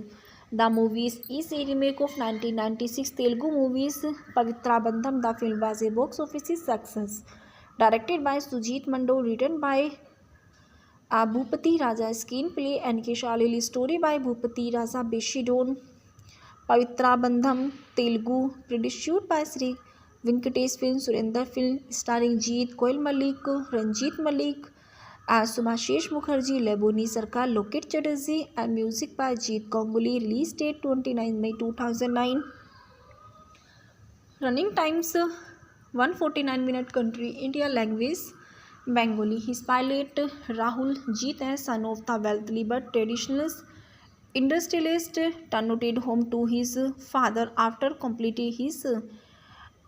Speaker 1: The movie is a remake of 1996 Telugu movies Pavitra Bandham. The film was a box office success. Directed by Sujit Mandol, written by Bhupati Raja, screenplay and Keshalili, story by Bhupati Raja Beshidon. Pavitra Bandham, Telugu, produced by Sri Venkatesh Film, Surinder Film, starring Jeet, Koil Malik, Ranjit Malik, Subhashish Mukherjee, Leboni Sarkar, Loket Chatterjee, and music by Jeet Ganguly. Release date 29 May 2009. Running times 149 minute. Country India. Language Bengali. His pilot Rahul Jeet as son of the wealthy but traditionalist industrialist turned home to his father after completing his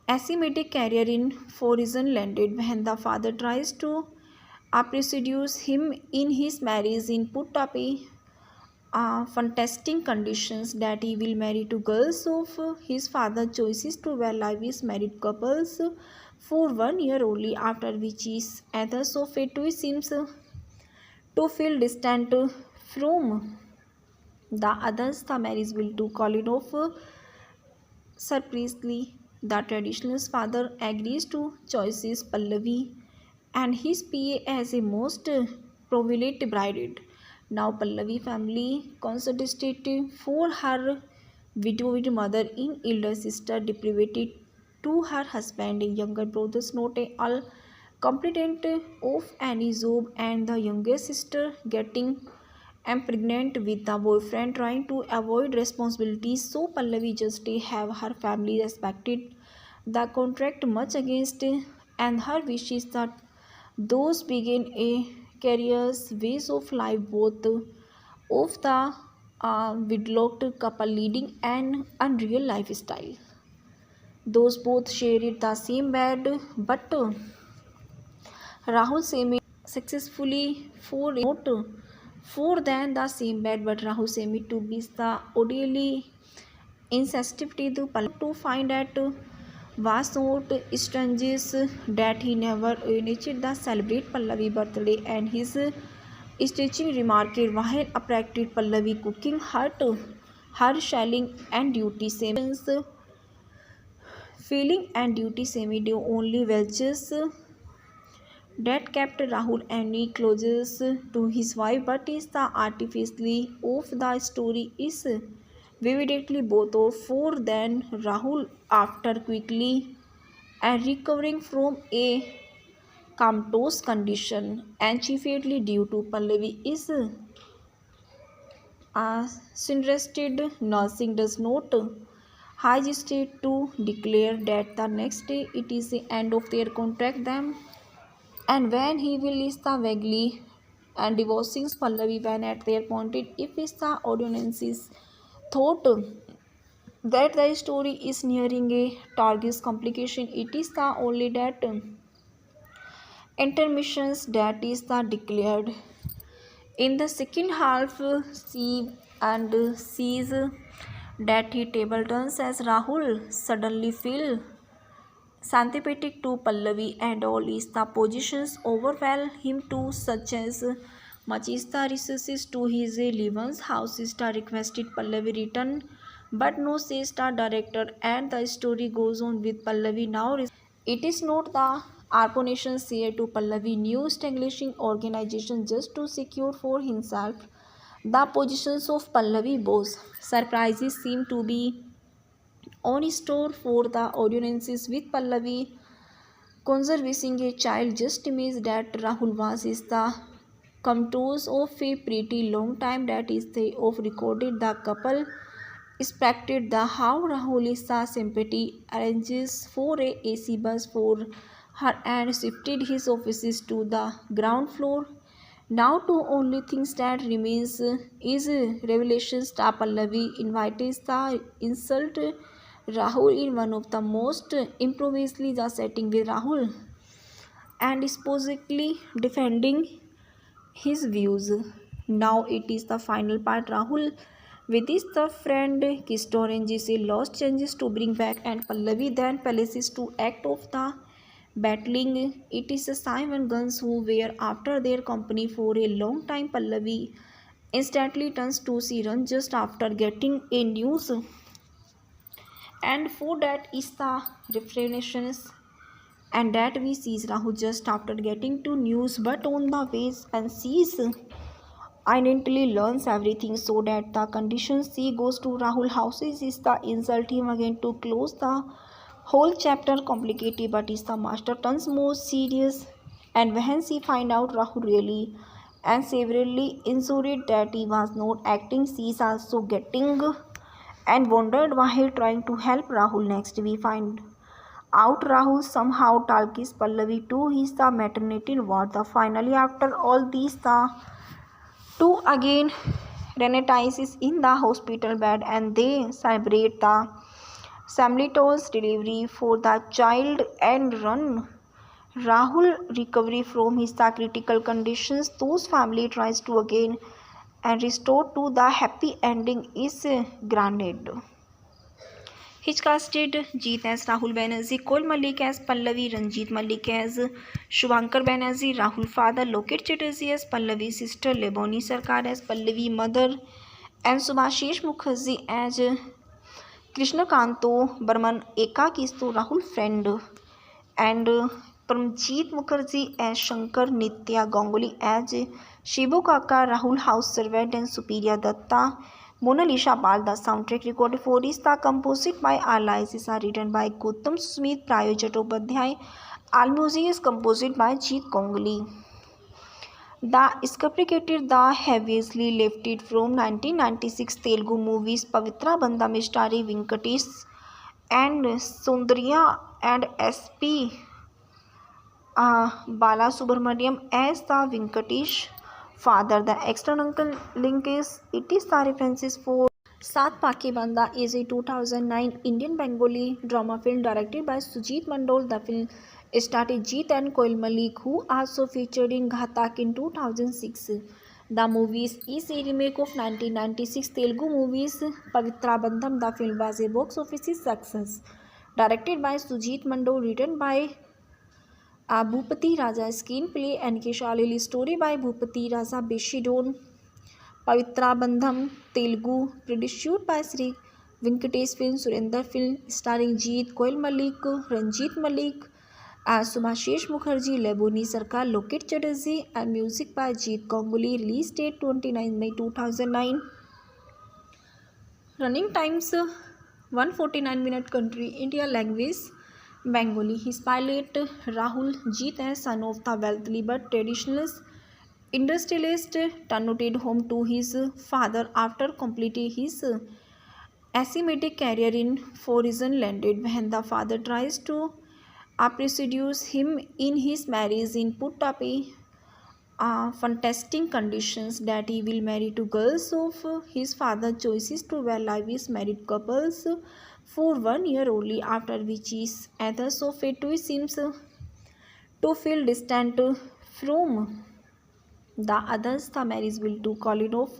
Speaker 1: asymmetric career in foreign landed. When the father tries to preseduce him in his marriage in put up fantastic conditions that he will marry to girls of his father choices to well live is married couples for 1 year only, after which his others of it seems to feel distant from the others. The marriage will to call it off. Surprisingly, the traditionalist father agrees to choices Pallavi and his PA as a most privileged bride. Now Pallavi family constituted for her widowed mother in elder sister deprived to her husband, younger brothers not all competent of any job, and the younger sister getting pregnant with the boyfriend trying to avoid responsibilities. So Pallavi just have her family respected the contract much against and her wishes that those begin a careers ways of life both of the widlocked couple leading an unreal lifestyle. Those both shared the same bed, but Rahul Semi successfully for not for than the same bed, but Rahul Semi to be the orderly insensitivity to find at was not strange that he never initiated the celebrate Pallavi birthday, and his stitching remarked while appreciated Pallavi cooking her shelling and duty same feeling and duty semi do only welches that kept Rahul any closer to his wife, but is the artificially of the story is vividly both of four than Rahul after quickly and recovering from a comatose condition and chiefly due to Pallavi is interested nursing does not hesitate to declare that the next day it is the end of their contract them, and when he will list the vaguely and divorcing Pallavi when at their pointed if is the audiences thought that the story is nearing a target's complication, it is the only that intermissions that is the declared in the second half see and sees that he table turns as Rahul suddenly feel sympathetic to Pallavi and all is the positions overwhelm him too, such as Machista researches to his Levan's house. Star requested Pallavi return, but no, says star director, and the story goes on with Pallavi now. It is not the Arponation share to Pallavi new establishing organization just to secure for himself the positions of Pallavi boss. Surprises seem to be on store for the audiences with Pallavi conserving a child. Just imagine that Rahul was is the contours of a pretty long time that is they of recorded the couple expected the how Rahul is the sympathy arranges for a AC bus for her and shifted his offices to the ground floor. Now two only things that remains is revelation star Pallavi invites the insult Rahul in one of the most improvisedly the setting with Rahul and supposedly defending his views. Now it is the final part. Rahul with his the friend kissed oranges a lost changes to bring back and Pallavi then palaces to act of the battling. It is a Simon Guns who were after their company for a long time. Pallavi instantly turns to Siran just after getting a news and for that is the refreshings and that we sees Rahul just after getting to news but on the ways and sees identically learns everything so that the condition she goes to Rahul houses is the insult him again to close the whole chapter complicated but is the master turns more serious and when she find out Rahul really and severely insulted that he was not acting she is also getting and wondered while trying to help Rahul. Next we find out Rahul somehow talks Pallavi to his the maternity ward. The finally after all these the two again reunites in the hospital bed and they celebrate the simultaneous delivery for the child and run Rahul recovery from his the critical conditions. Those family tries to again and restore to the happy ending is granted. He casted Jeet as Rahul Banerjee, Kol Malik as Pallavi, Ranjit Malik as Shubhankar Banerjee, Rahul father, Loket Chatterjee as Pallavi sister, Leboni Sarkar as Pallavi mother, and Subhashish Mukherjee as Krishnakanto Burman Ekakisto Rahul friend, and Paramjeet Mukherjee as Shankar, Nitya Ganguly as Shibu Kaka, Rahul house servant, and Supriya Datta. Mona Lisa Pal. The soundtrack recorded for is the composed by Allies are written by Gautam Smith, Prayo Chattopadhyay. All music is composed by Jeet Ganguly. The scripted the heavily lifted from 1996 Telugu movies Pavitra Bandham starring Venkatesh and Sundarya and S.P. Balasubramaniam as the Venkatesh father. The external link is it is the references for Saat Pake Banda is a 2009 Indian Bengali drama film directed by Sujit Mandol. The film started Jeet and Koil Malik who also featured in Ghatak in 2006. The movie is a remake of 1996 Telugu movies Pavitra Bandham. The film was a box office success. Directed by Sujit Mandol, written by Bhupati Raja, screenplay and Shalili, story by Bhupati Raja Beshidon. Pavitra Bandham, Telugu, produced by Sri Venkatesh Film, Surinder Film, starring Jeet, Koil Malik, Ranjit Malik, Subhashish Mukherjee, Leboni Sarkar, Loket Chatterjee, and music by Jeet Ganguly. Release date 29 May 2009. Running times 149 minute. Country India. Language Bengali. His pilot Rahul Jeet as son of the wealthy but traditionalist industrialist turned home to his father after completing his academic career in foreign landed when the father tries to pursue him in his marriage in put up a fantastic conditions that he will marry to girls of his father choices to well live is married couples for 1 year only after which is others of it seems to feel distant from the others. The marriage will to call it off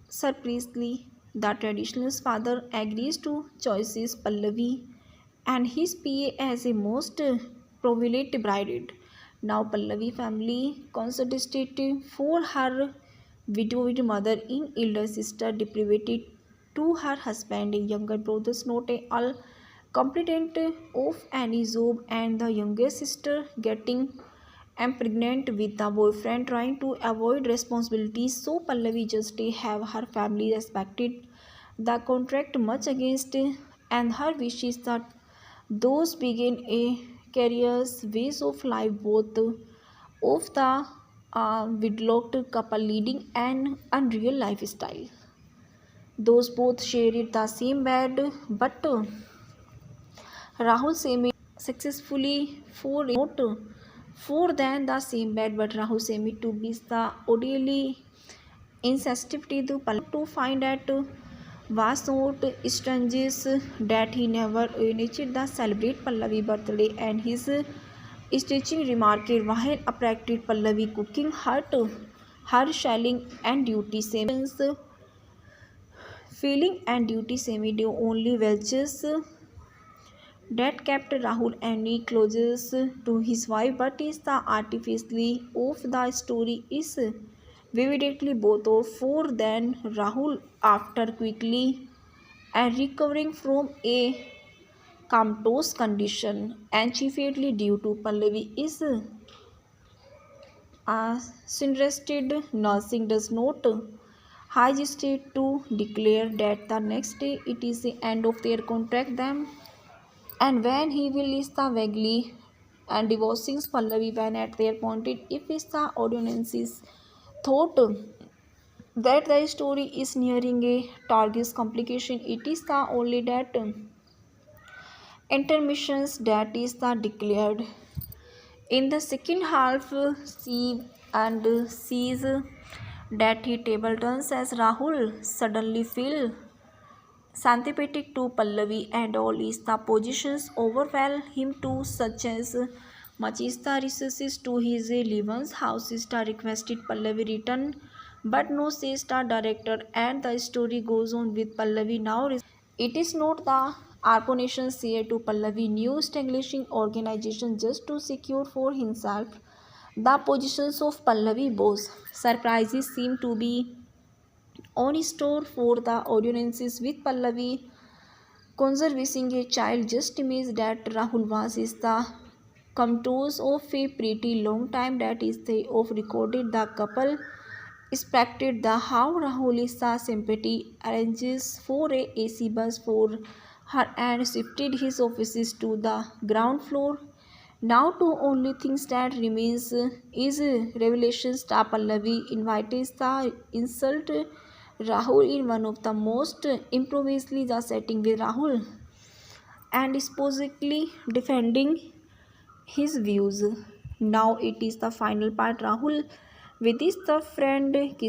Speaker 1: surprisingly. The traditionalist father agrees to choices Pallavi and his PA as a most privileged bride. Now Pallavi family constituted for her widowed mother in elder sister deprived to her husband, younger brothers not all competent of any job, and the younger sister getting pregnant with the boyfriend trying to avoid responsibilities. So Pallavi just have her family respected the contract much against and her wishes that those begin a careers ways of life both of the widlocked couple leading an unreal lifestyle. Those both shared the same bed, but Rahul Semi successfully for not for than the same bed, but Rahul Semi to be the orderly insensitivity to find that was not strange that he never initiated the celebrate Pallavi birthday and his stitching remarked while appreciated Pallavi cooking her shelling and duty same feeling and duty semi do only welches that kept Rahul any closest to his wife, but is the artificially of the story is vividly both of four than Rahul after quickly and recovering from a comatose condition and chiefly due to Pallavi is suggested nursing does not hesitate to declare that the next day it is the end of their contract them. And when he will is the vaguely and divorcing Pallavi when at their pointed if is the audiences thought that the story is nearing a target's complication, it is the only that intermissions that is the declared. In the second half, see and sees that he table turns as Rahul suddenly feel sympathetic to Pallavi and all is the positions overwhelm him too, such as Machista resources to his Levan's house star requested Pallavi return, but no says the director, and the story goes on with Pallavi now. It is not the Arponation here to Pallavi new establishing organization just to secure for himself the positions of Pallavi boss. Surprises seem to be on store for the audiences with Pallavi conserving a child just image that Rahul was is the contours of a pretty long time that is they of recorded the couple expected the how Rahul is the sympathy arranges for a AC bus for her and shifted his offices to the ground floor. Now two only things that remains is revelations that Pallavi invites the insult Rahul in one of the most improvisely the setting with Rahul and supposedly defending his views. Now it is the final part Rahul with his the friend